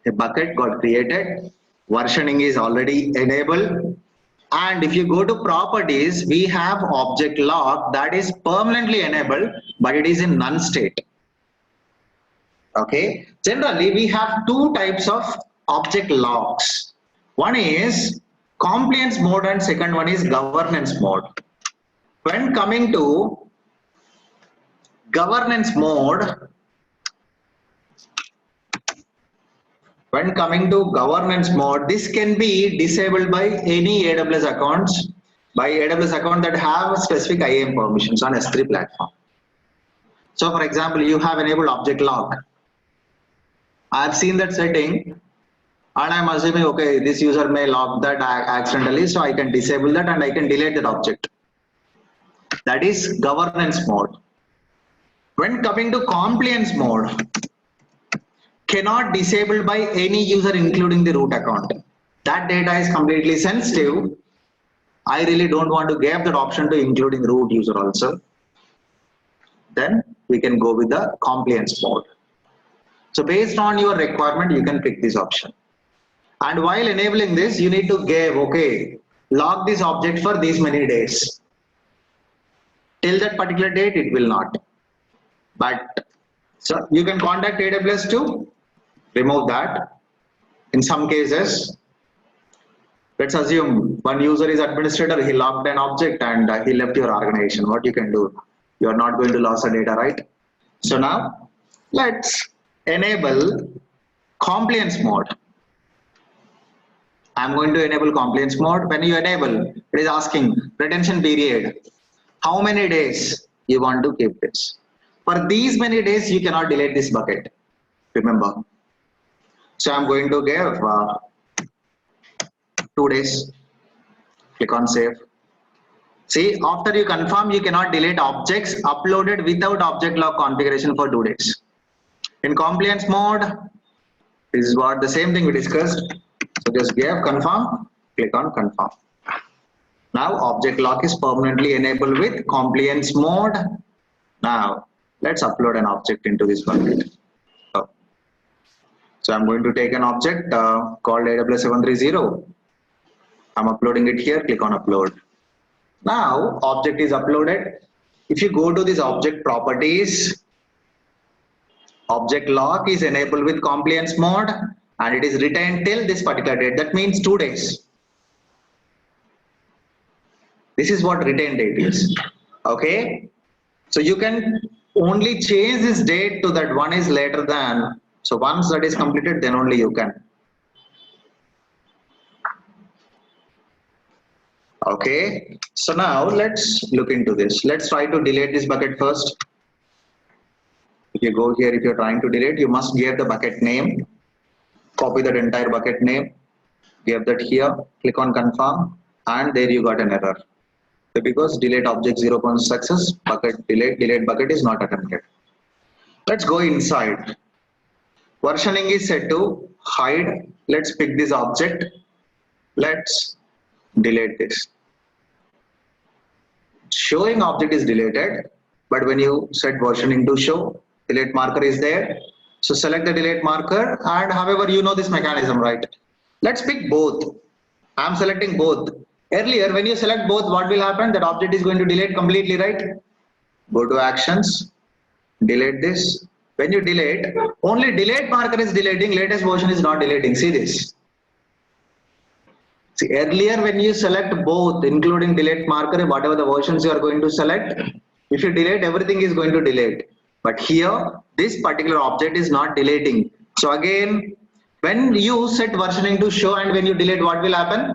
a bucket got created. Versioning is already enabled. And if you go to properties, we have object log that is permanently enabled, but it is in none state. Okay. Generally, we have two types of object logs. One is compliance mode and second one is governance mode. When coming to governance mode, this can be disabled by any AWS accounts, by AWS account that have specific IAM permissions on S3 platform. So for example, you have enabled object log. I have seen that setting and I'm assuming, okay, this user may log that accidentally, so I can disable that and I can delete that object. That is governance mode. When coming to compliance mode, cannot disabled by any user including the root account. That data is completely sensitive. I really don't want to give that option to including root user also. Then we can go with the compliance mode. So based on your requirement, you can pick this option. And while enabling this, you need to give, okay, log this object for these many days. Till that particular date, it will not. But so you can contact AWS to remove that. In some cases, let's assume one user is administrator, he logged an object and he left your organization. What you can do? You are not going to lose the data, right? So now let's enable compliance mode. I'm going to enable compliance mode. When you enable, it is asking retention period. How many days you want to keep this? For these many days, you cannot delete this bucket. Remember. So I'm going to give 2 days. Click on save. See, after you confirm, you cannot delete objects uploaded without object log configuration for 2 days. In compliance mode, this is what the same thing we discussed. So just give confirm, click on confirm. Now object lock is permanently enabled with compliance mode. Now let's upload an object into this bucket. So I'm going to take an object called AWS 730. I'm uploading it here, click on upload. Now object is uploaded. If you go to this object properties, object lock is enabled with compliance mode and it is retained till this particular date. That means 2 days. This is what retained date is. Okay. So you can only change this date to that one is later than. So once that is completed, then only you can. Okay. So now let's look into this. Let's try to delete this bucket first. If you go here, if you're trying to delete, you must give the bucket name. Copy that entire bucket name. Give that here. Click on confirm. And there you got an error. So because delete object 0 success, bucket delete bucket is not attempted. Let's go inside. Versioning is set to hide. Let's pick this object. Let's delete this. Showing object is deleted, but when you set versioning to show, delete marker is there. So select the delete marker, and however you know this mechanism, right? Let's pick both. I'm selecting both. Earlier, when you select both, what will happen? That object is going to delete completely, right? Go to actions, delete this. When you delete, only delete marker is deleting, latest version is not deleting. See this. See, earlier when you select both, including delete marker, whatever the versions you are going to select, if you delete, everything is going to delete. But here, this particular object is not deleting. So again, When you set versioning to show and when you delete, what will happen?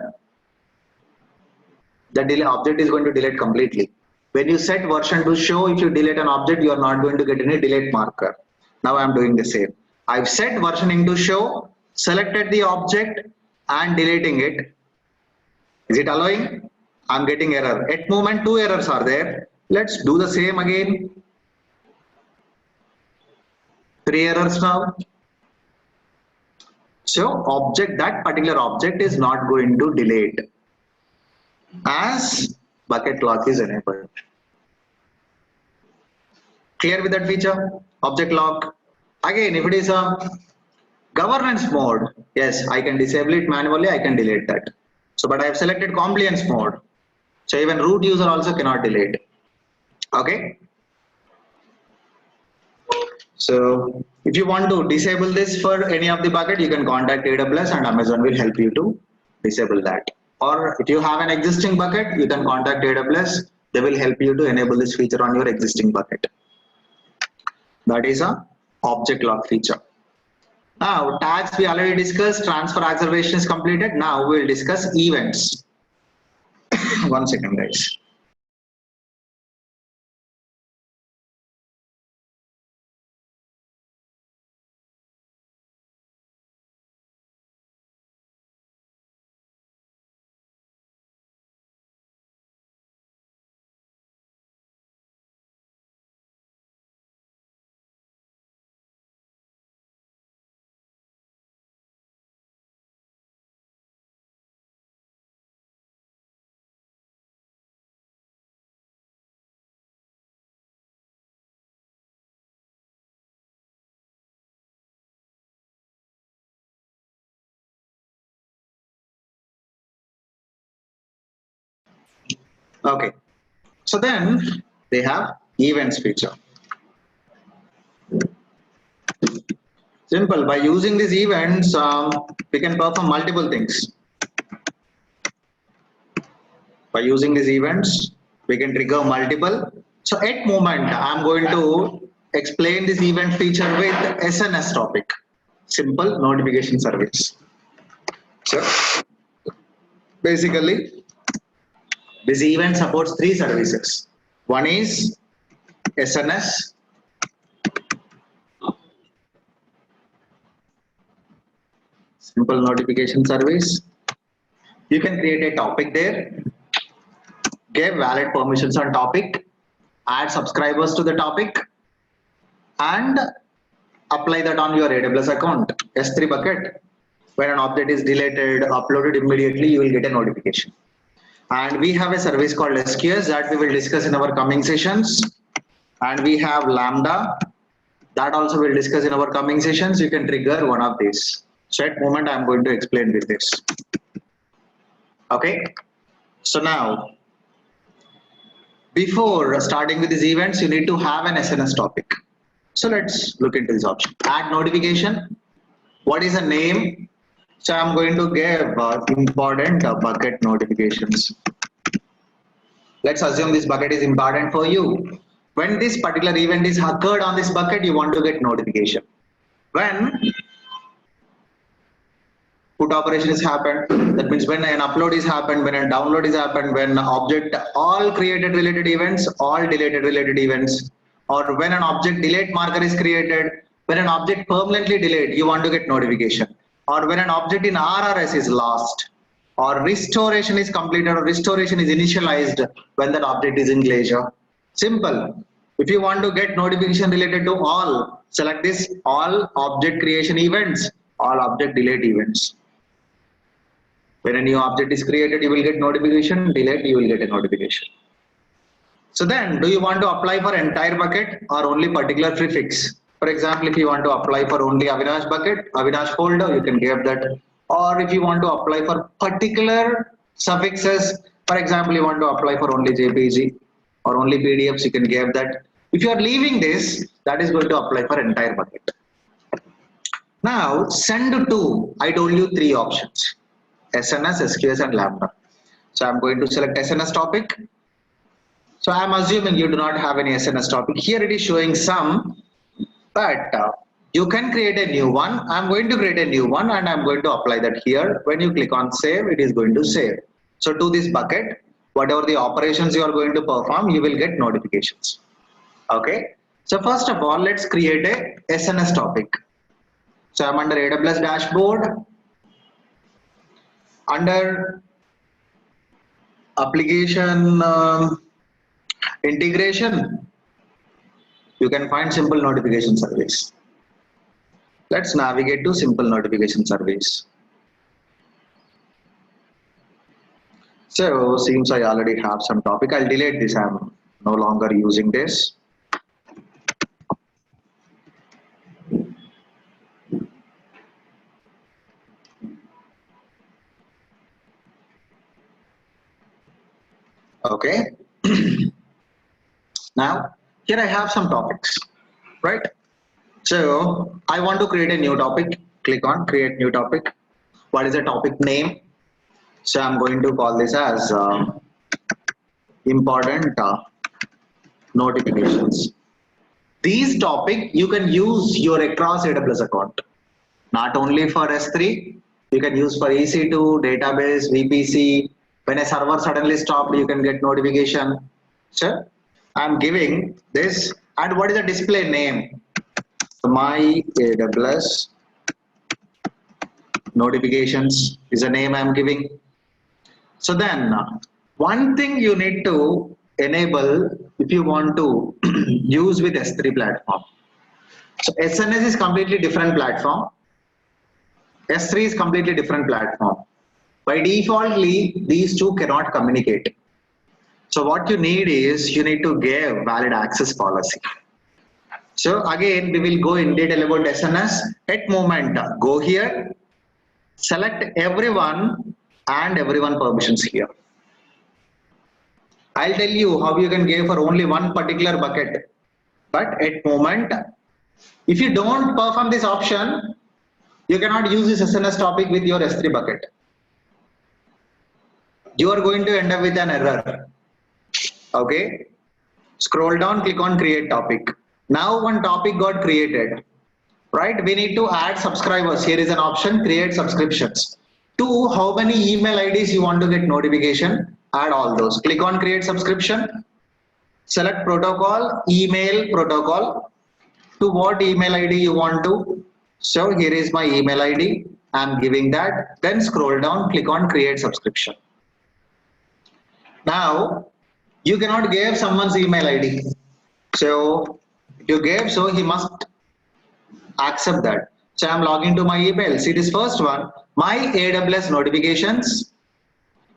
The delete object is going to delete completely. When you set version to show, if you delete an object, you are not going to get any delete marker. Now I am doing the same. I've set versioning to show, selected the object and deleting it. Is it allowing? I'm getting error. At moment, 2 errors are there. Let's do the same again. 3 errors now. So object, that particular object is not going to delete as bucket lock is enabled. Clear with that feature? Object lock. Again, if it is a governance mode, yes, I can disable it manually, I can delete that. So, but I have selected compliance mode. So even root user also cannot delete. Okay. So if you want to disable this for any of the bucket, you can contact AWS and Amazon will help you to disable that. Or if you have an existing bucket, you can contact AWS. They will help you to enable this feature on your existing bucket. That is a object lock feature. Now tags we already discussed, transfer acceleration is completed. Now we will discuss events. 1 second guys. Okay, so then they have events feature. Simple, by using these events, we can perform multiple things. By using these events, we can trigger multiple. So at moment, I'm going to explain this event feature with SNS topic, simple notification service. So basically, this event supports 3 services. One is SNS, simple notification service. You can create a topic there, give valid permissions on topic, add subscribers to the topic, and apply that on your AWS account. S3 bucket. When an object is deleted, uploaded immediately, you will get a notification. And we have a service called SQS that we will discuss in our coming sessions. And we have Lambda that also we'll discuss in our coming sessions. You can trigger one of these. So at moment I'm going to explain with this. Okay. So now, before starting with these events, you need to have an SNS topic. So let's look into this option. Add notification. What is the name? So I'm going to give important bucket notifications. Let's assume this bucket is important for you. When this particular event is occurred on this bucket, you want to get notification. When put operation is happened, that means when an upload is happened, when a download is happened, when object all created related events, all deleted related events, or when an object delete marker is created, when an object permanently delayed, you want to get notification. Or when an object in RRS is lost, or restoration is completed, or restoration is initialized when that object is in Glacier. Simple. If you want to get notification related to all, select this all object creation events, all object delete events. When a new object is created, you will get notification, delete, you will get a notification. So then, do you want to apply for entire bucket or only particular prefix? For example, if you want to apply for only Avinash bucket, Avinash folder, you can give that. Or if you want to apply for particular suffixes, for example, you want to apply for only JPG or only PDFs, you can give that. If you are leaving this, that is going to apply for entire bucket. Now, send to, I told you 3 options, SNS, SQS and Lambda. So I'm going to select SNS topic. So I'm assuming you do not have any SNS topic. Here it is showing some, but You can create a new one. I'm going to create a new one and I'm going to apply that here. When you click on save, it is going to save. So to this bucket, whatever the operations you are going to perform, you will get notifications. Okay. So first of all, let's create a SNS topic. So I'm under AWS dashboard. Under application integration, you can find simple notification service. Let's navigate to simple notification service. So seems I already have some topic. I'll delete this. I'm no longer using this. Okay. Now here I have some topics, right? So I want to create a new topic. Click on create new topic. What is the topic name? So I'm going to call this as important notifications. These topic you can use your across AWS account. Not only for S3, you can use for EC2, database, VPC. When a server suddenly stopped, you can get notification. So I'm giving this, and what is the display name? My AWS notifications is the name I'm giving. So then one thing you need to enable if you want to use with S3 platform. So SNS is completely different platform. S3 is completely different platform. By defaultly, these two cannot communicate. So what you need is you need to give valid access policy. So again, we will go in detail about SNS. At moment, go here, select everyone and everyone permissions here. I'll tell you how you can give for only one particular bucket. But at moment, if you don't perform this option, you cannot use this SNS topic with your S3 bucket. You are going to end up with an error. Okay. Scroll down, click on create topic. Now one topic got created. Right? We need to add subscribers. Here is an option, create subscriptions. To how many email IDs you want to get notification, add all those. Click on create subscription. Select protocol, email protocol. To what email ID you want to. So here is my email ID. I'm giving that. Then scroll down, click on create subscription. Now you cannot give someone's email ID. So if you gave, so he must accept that. So I'm logging to my email. See this first one, my AWS notifications.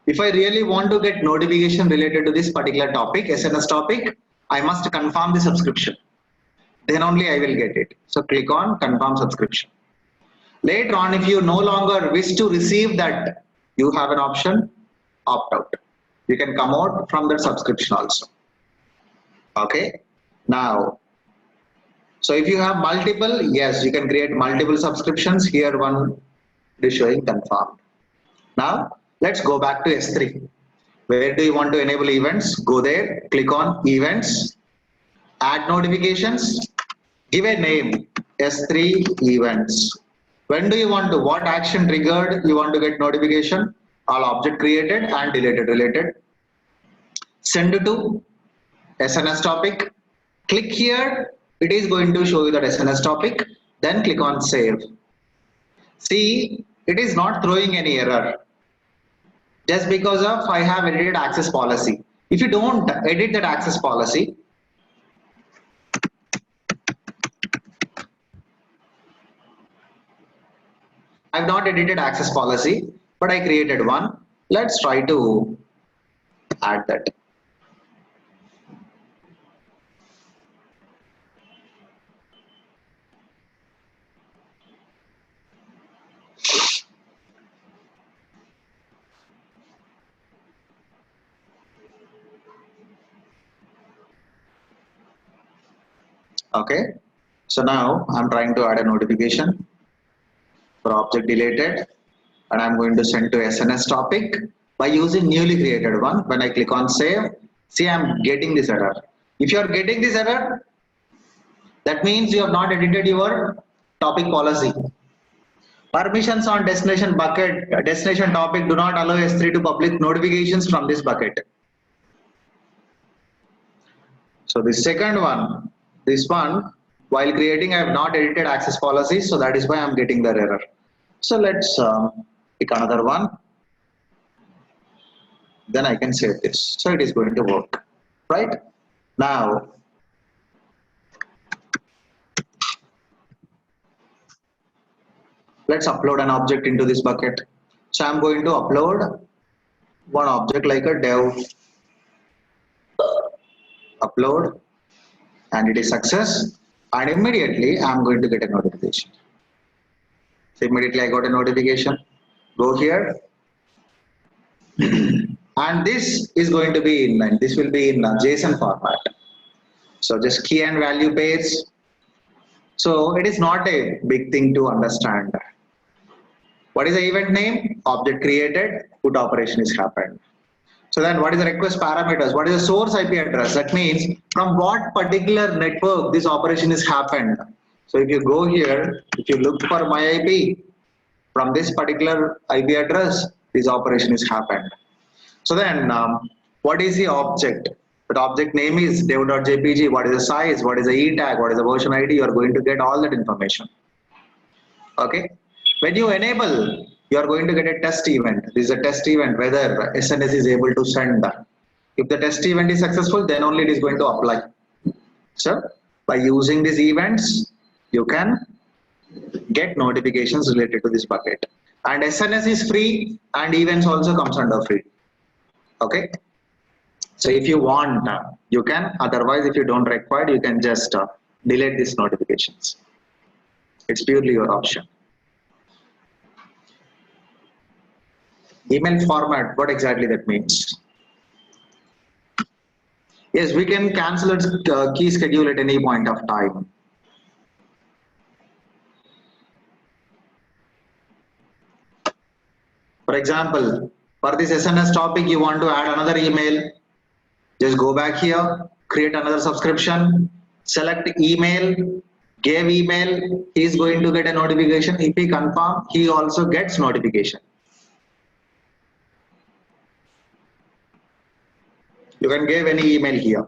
If I really want to get notification related to this particular topic, SNS topic, I must confirm the subscription. Then only I will get it. So click on confirm subscription. Later on, if you no longer wish to receive that, you have an option, opt out. You can come out from that subscription also. Okay. Now, so if you have multiple, yes, you can create multiple subscriptions. Here one is showing confirmed. Now let's go back to S3. Where do you want to enable events? Go there, click on events, add notifications, give a name, S3 events. When do you want to, what action triggered you want to get notification? All object created and deleted related. Send it to SNS topic. Click here. It is going to show you that SNS topic. Then click on save. See, it is not throwing any error. Just because of I have edited access policy. If you don't edit that access policy, I've not edited access policy, but I created one. Let's try to add that. Okay. So now I'm trying to add a notification for object deleted, and I'm going to send to SNS topic by using newly created one. When I click on save, see I'm getting this error. If you are getting this error, that means you have not edited your topic policy. Permissions on destination bucket, destination topic do not allow S3 to publish notifications from this bucket. So the second one, this one, while creating, I have not edited access policies, so that is why I am getting the error. So let's pick another one. Then I can save this. So it is going to work, right? Now, let's upload an object into this bucket. So I'm going to upload one object like a dev upload, and it is success, and immediately I'm going to get a notification. So immediately I got a notification. Go here, and this is going to be in, and this will be in JSON format. So just key and value pairs. So it is not a big thing to understand. What is the event name? Object created, put operation is happened. So then what is the request parameters? What is the source IP address? That means from what particular network this operation is happened. So if you go here, if you look for my IP, from this particular IP address, this operation is happened. So then what is the object? That object name is dev.jpg. What is the size? What is the E tag? What is the version ID? You are going to get all that information. Okay. When you enable, you are going to get a test event. This is a test event whether SNS is able to send. If the test event is successful, then only it is going to apply. So by using these events, you can get notifications related to this bucket. And SNS is free, and events also comes under free. Okay. So if you want, you can. Otherwise, if you don't require, you can just delete these notifications. It's purely your option. Email format, what exactly that means? Yes, we can cancel its key schedule at any point of time. For example, for this SNS topic, you want to add another email. Just go back here, create another subscription, select email, give email. He is going to get a notification. If he confirm, he also gets notification. You can give any email here.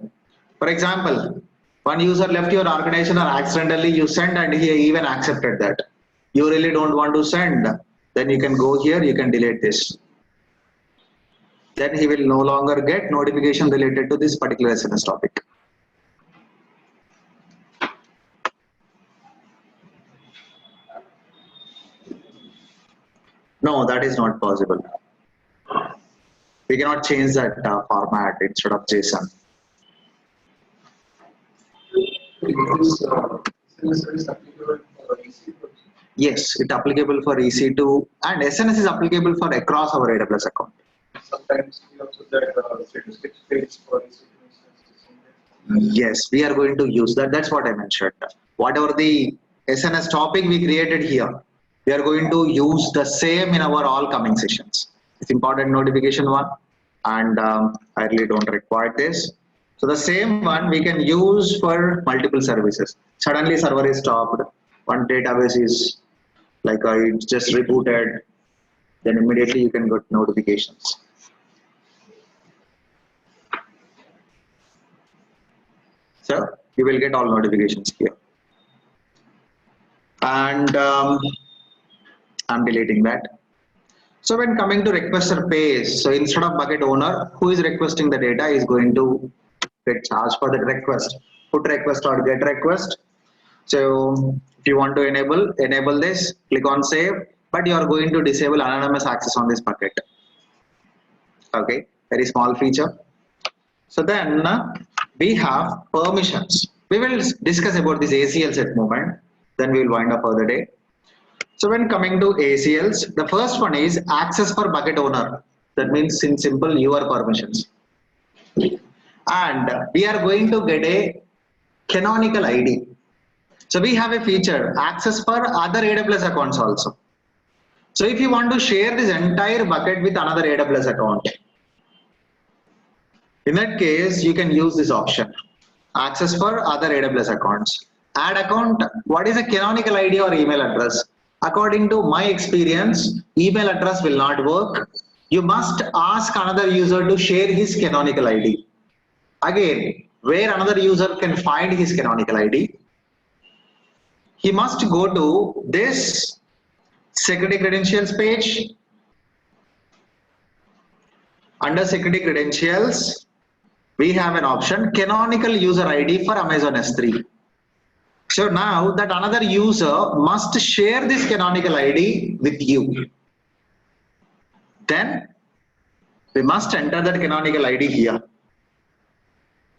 For example, one user left your organization or accidentally you send and he even accepted that. You really don't want to send, then you can go here, you can delete this. Then he will no longer get notification related to this particular SNS topic. No, that is not possible. We cannot change that format instead of JSON. Yes, it's applicable for EC2, and SNS is applicable for across our AWS account. Sometimes we also get statistics page for EC2. Yes, we are going to use that. That's what I mentioned. Whatever the SNS topic we created here, we are going to use the same in our all coming sessions. It's important notification one, and I really don't require this. So the same one we can use for multiple services. Suddenly server is stopped, one database is like it's just rebooted, then immediately you can get notifications. So you will get all notifications here. And I'm deleting that. So when coming to requester pays, so instead of bucket owner, who is requesting the data is going to get charged for the request, put request or get request. So if you want to enable this, click on save, but you are going to disable anonymous access on this bucket. Okay, very small feature. So then we have permissions. We will discuss about this ACLs at moment, then we will wind up further day. So when coming to ACLs, the first one is access for bucket owner. That means in simple your permissions. And we are going to get a canonical ID. So we have a feature access for other AWS accounts also. So if you want to share this entire bucket with another AWS account, in that case, you can use this option, access for other AWS accounts. Add account. What is a canonical ID or email address? According to my experience, email address will not work. You must ask another user to share his canonical ID. Again, where another user can find his canonical ID, he must go to this security credentials page. Under security credentials, we have an option canonical user ID for Amazon S3. So now that another user must share this canonical ID with you. Then we must enter that canonical ID here.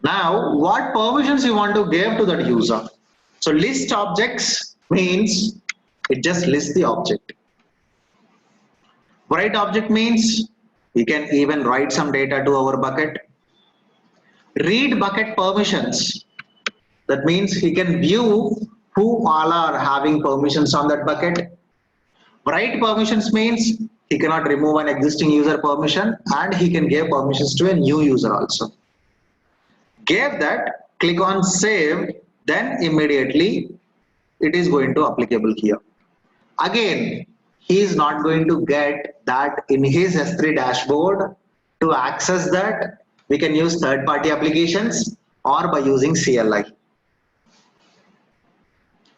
Now, what permissions you want to give to that user? So list objects means it just lists the object. Write object means we can even write some data to our bucket. Read bucket permissions. That means he can view who all are having permissions on that bucket. Write permissions means he cannot remove an existing user permission and he can give permissions to a new user also. Gave that, click on save, then immediately it is going to applicable here. Again, he is not going to get that in his S3 dashboard. To access that, we can use third-party applications or by using CLI.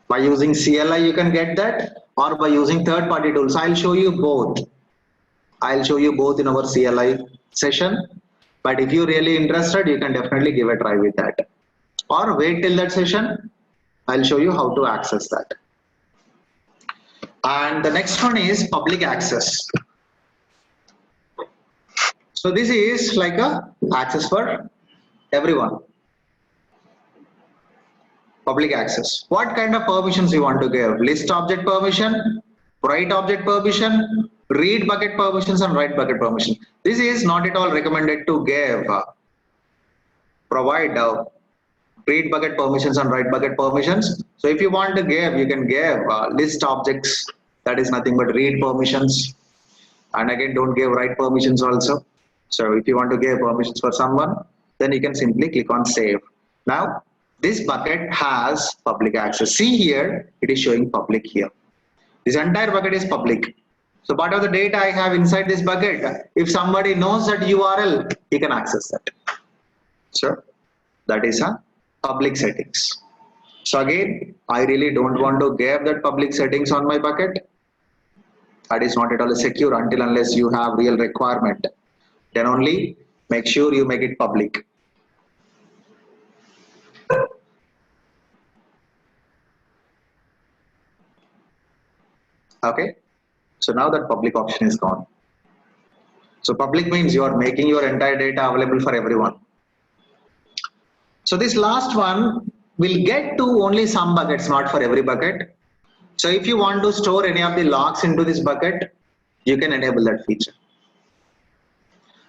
By using CLI, you can get that, or by using third-party tools. I'll show you both. I'll show you both in our CLI session. But if you're really interested, you can definitely give a try with that. Or wait till that session. I'll show you how to access that. And the next one is public access. So this is like a access for everyone. Public access. What kind of permissions you want to give? List object permission, write object permission, read bucket permissions and write bucket permission. This is not at all recommended to give. Provide read bucket permissions and write bucket permissions. So if you want to give, you can give list objects. That is nothing but read permissions. And again, don't give write permissions also. So if you want to give permissions for someone, then you can simply click on save. Now, this bucket has public access. See here, it is showing public here. This entire bucket is public. So part of the data I have inside this bucket, if somebody knows that URL, he can access that. So that is a public settings. So again, I really don't want to give that public settings on my bucket. That is not at all secure until unless you have real requirement. Then only make sure you make it public. Okay. So now that public option is gone. So public means you are making your entire data available for everyone. So this last one will get to only some buckets, not for every bucket. So if you want to store any of the logs into this bucket, you can enable that feature.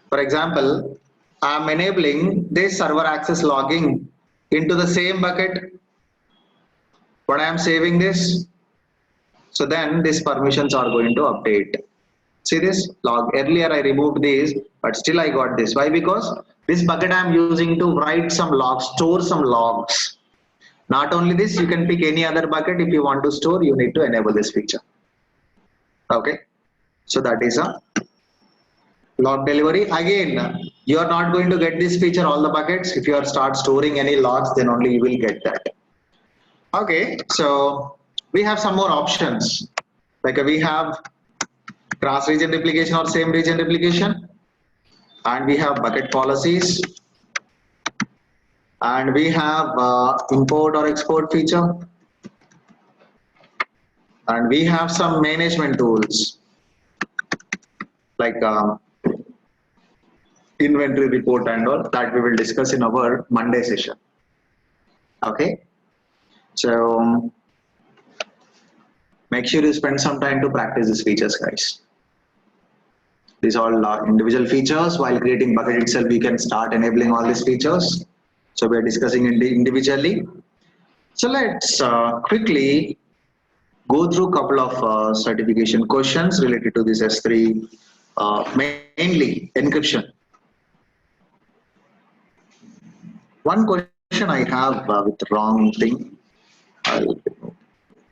For example, I'm enabling this server access logging into the same bucket. But I am saving this. So then these permissions are going to update. See this log. Earlier I removed this, but still I got this. Why? Because this bucket I am using to write some logs, store some logs. Not only this, you can pick any other bucket. If you want to store, you need to enable this feature. Okay. So that is a log delivery. Again, you are not going to get this feature all the buckets. If you are start storing any logs, then only you will get that. Okay. So we have some more options. Like we have cross region replication or same region replication, and we have bucket policies, and we have import or export feature, and we have some management tools like inventory report and all that we will discuss in our Monday session. Okay, so make sure you spend some time to practice these features, guys. These are all individual features. While creating bucket itself, we can start enabling all these features. So we are discussing individually. So let's quickly go through a couple of certification questions related to this S3, mainly encryption. One question I have with the wrong thing. I'll remove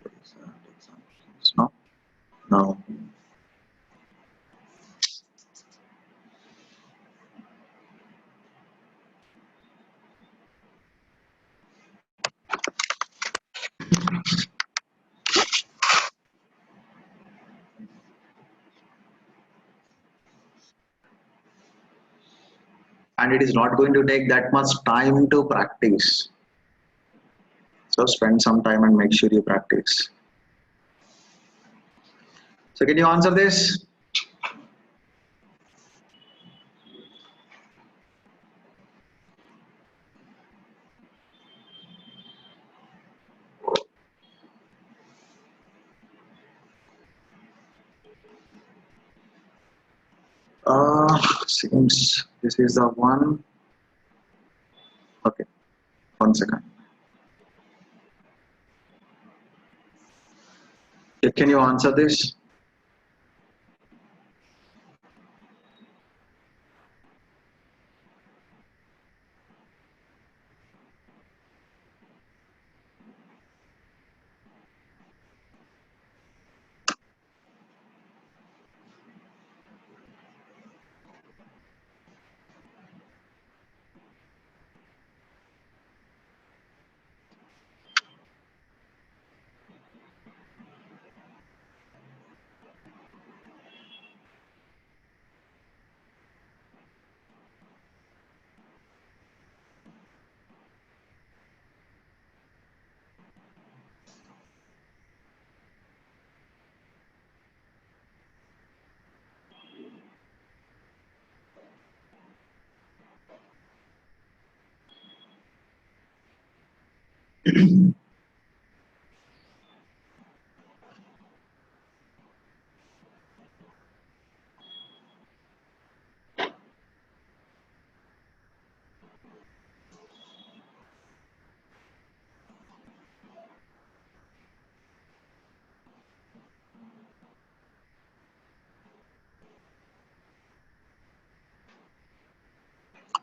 examples. No, no. And it is not going to take that much time to practice. So spend some time and make sure you practice. So can you answer this? Seems this is the one. Okay, 1 second. Can you answer this?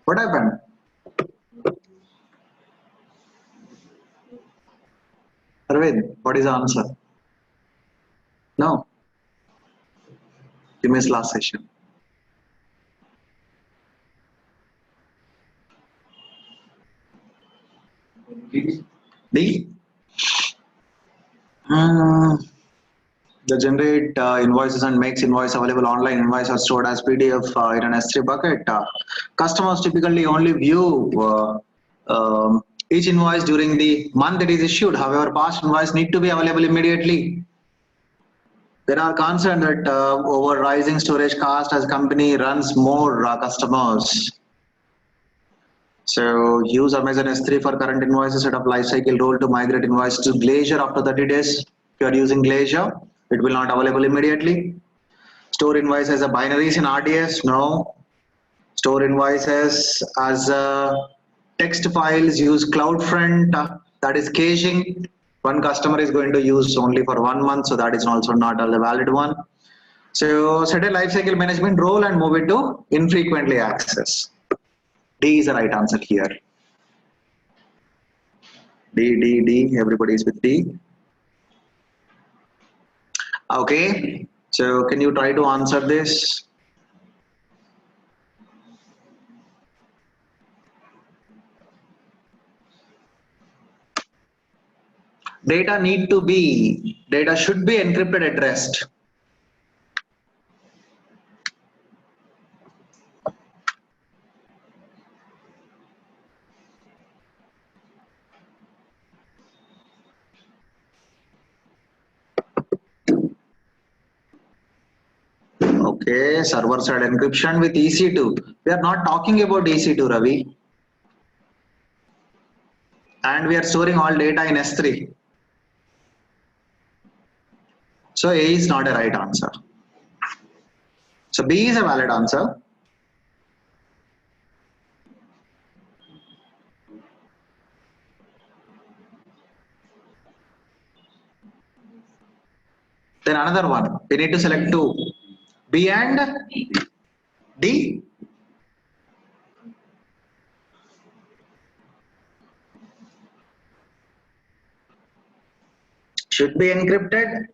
What happened? Arvind, what is the answer? No, you missed last session. D. The generate invoices and makes invoice available online. Invoice are stored as PDF in an S3 bucket. Customers typically only view each invoice during the month it is issued. However, past invoice need to be available immediately. There are concerns that over rising storage cost as company runs more customers. So use Amazon S3 for current invoices, set up lifecycle role to migrate invoice to Glacier after 30 days. If you are using Glacier, it will not available immediately. Store invoice as a binaries in RDS? No. Store invoices as text files, use CloudFront, that is caching. One customer is going to use only for 1 month, so that is also not a valid one. So set a lifecycle management role and move it to infrequently access. D is the right answer here. D, everybody is with D. Okay, so can you try to answer this? Data should be encrypted at rest. Okay, server side encryption with EC2. We are not talking about EC2, Ravi. And we are storing all data in S3. So A is not a right answer. So B is a valid answer. Then another one. We need to select two. B and D. should be encrypted.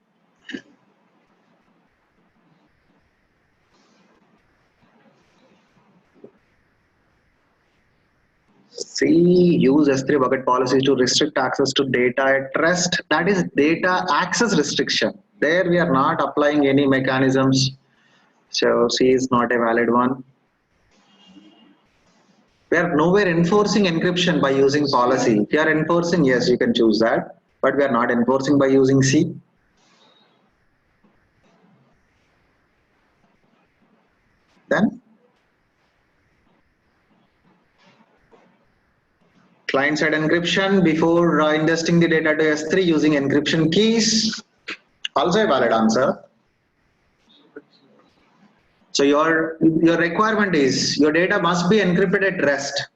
C, use S3 bucket policies to restrict access to data at rest. That is data access restriction. There we are not applying any mechanisms. So C is not a valid one. We are nowhere enforcing encryption by using policy. If you are enforcing, yes, you can choose that. But we are not enforcing by using C. Then client-side encryption before ingesting the data to S3 using encryption keys. Also a valid answer. So your requirement is your data must be encrypted at rest.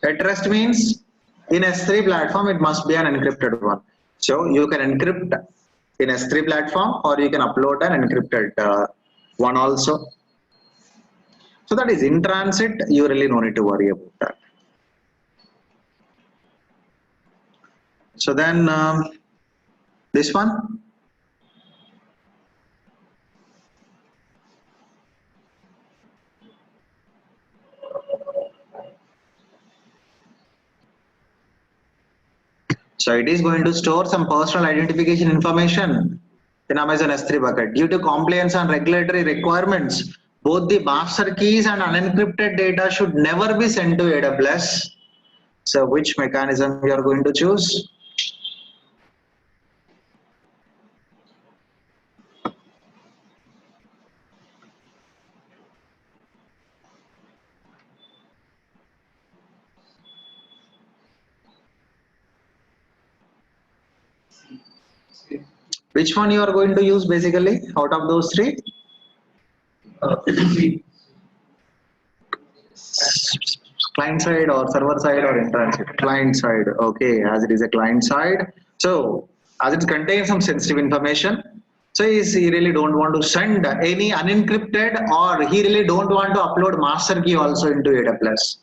At rest means in S3 platform it must be an encrypted one. So you can encrypt in S3 platform or you can upload an encrypted one also. So that is in transit. You really no need to worry about that. So then this one. So it is going to store some personal identification information in Amazon S3 bucket. Due to compliance and regulatory requirements, both the master keys and unencrypted data should never be sent to AWS. So which mechanism you are going to choose? Which one you are going to use basically out of those three? Client side or server side or in transit? Client side. Okay, as it is a client side. So as it contains some sensitive information, so he really don't want to send any unencrypted or he really don't want to upload master key also into AWS.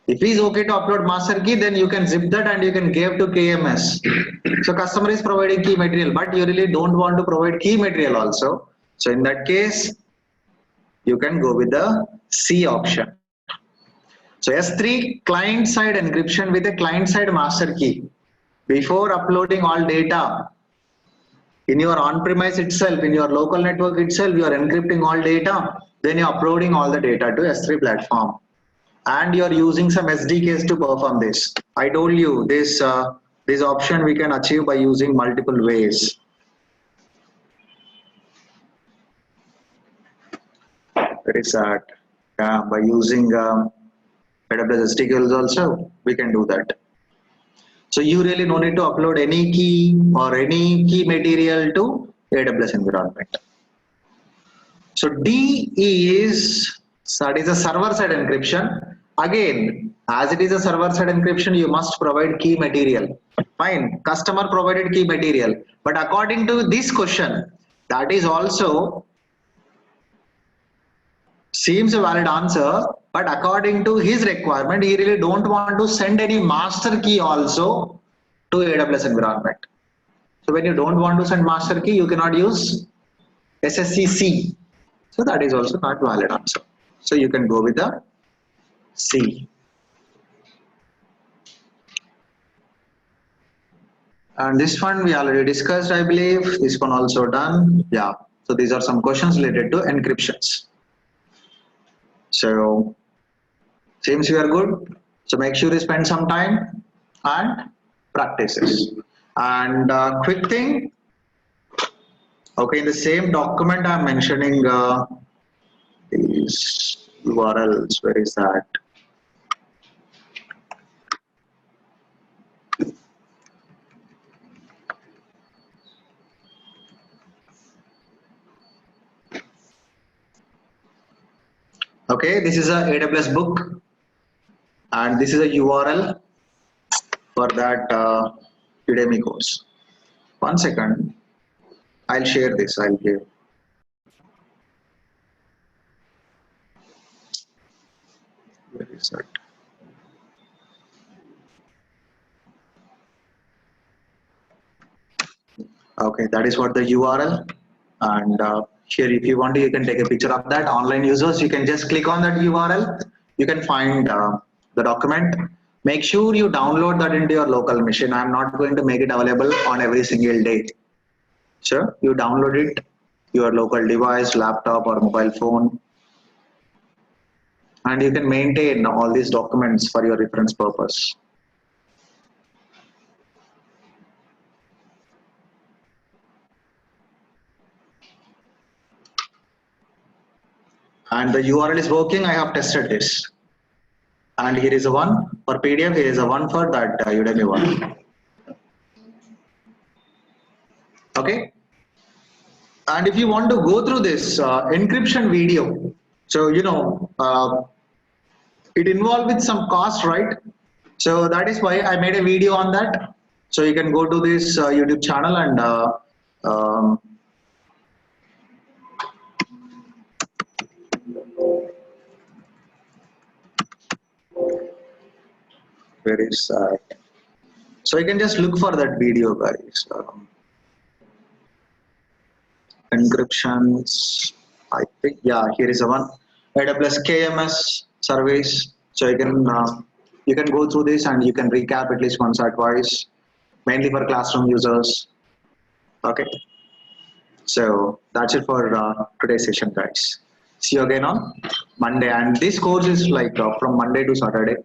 If he's okay to upload master key, then you can zip that and you can give to KMS. So customer is providing key material, but you really don't want to provide key material also. So in that case, you can go with the C option. So S3 client side encryption with a client side master key. Before uploading all data in your on-premise itself, in your local network itself, you are encrypting all data, then you're uploading all the data to S3 platform. And you're using some SDKs to perform this. I told you this option we can achieve by using multiple ways. Very sad. Yeah, by using AWS SDKs also we can do that. So you really no need to upload any key or any key material to AWS environment. So D is that is a server side encryption. Again, as it is a server side encryption, you must provide key material. Fine, customer provided key material. But according to this question, that is also seems a valid answer, but according to his requirement, he really don't want to send any master key also to AWS environment. So when you don't want to send master key, you cannot use SSCC. So that is also not valid answer. So you can go with the C. And this one we already discussed, I believe. This one also done. Yeah. So these are some questions related to encryptions. So seems you are good. So make sure you spend some time and practices. And quick thing. Okay, in the same document I'm mentioning these URLs. Where is that? Okay, this is a AWS book and this is a URL for that Udemy course. 1 second, I'll share this. I'll give. Where is that? Okay, that is what the URL. And here, if you want to, you can take a picture of that. Online users, you can just click on that URL. You can find the document. Make sure you download that into your local machine. I'm not going to make it available on every single day. So you download it, your local device, laptop or mobile phone, and you can maintain all these documents for your reference purpose. And the URL is working. I have tested this. And here is a one for PDF. Here is a one for that Udemy one. Okay. And if you want to go through this encryption video, so it involved with some cost, right? So that is why I made a video on that. So you can go to this YouTube channel and um, where is that? So you can just look for that video, guys. Encryptions. I think, yeah, here is a one. AWS KMS surveys. So you can go through this and you can recap at least once or twice, mainly for classroom users. Okay. So that's it for today's session, guys. See you again on Monday. And this course is like from Monday to Saturday.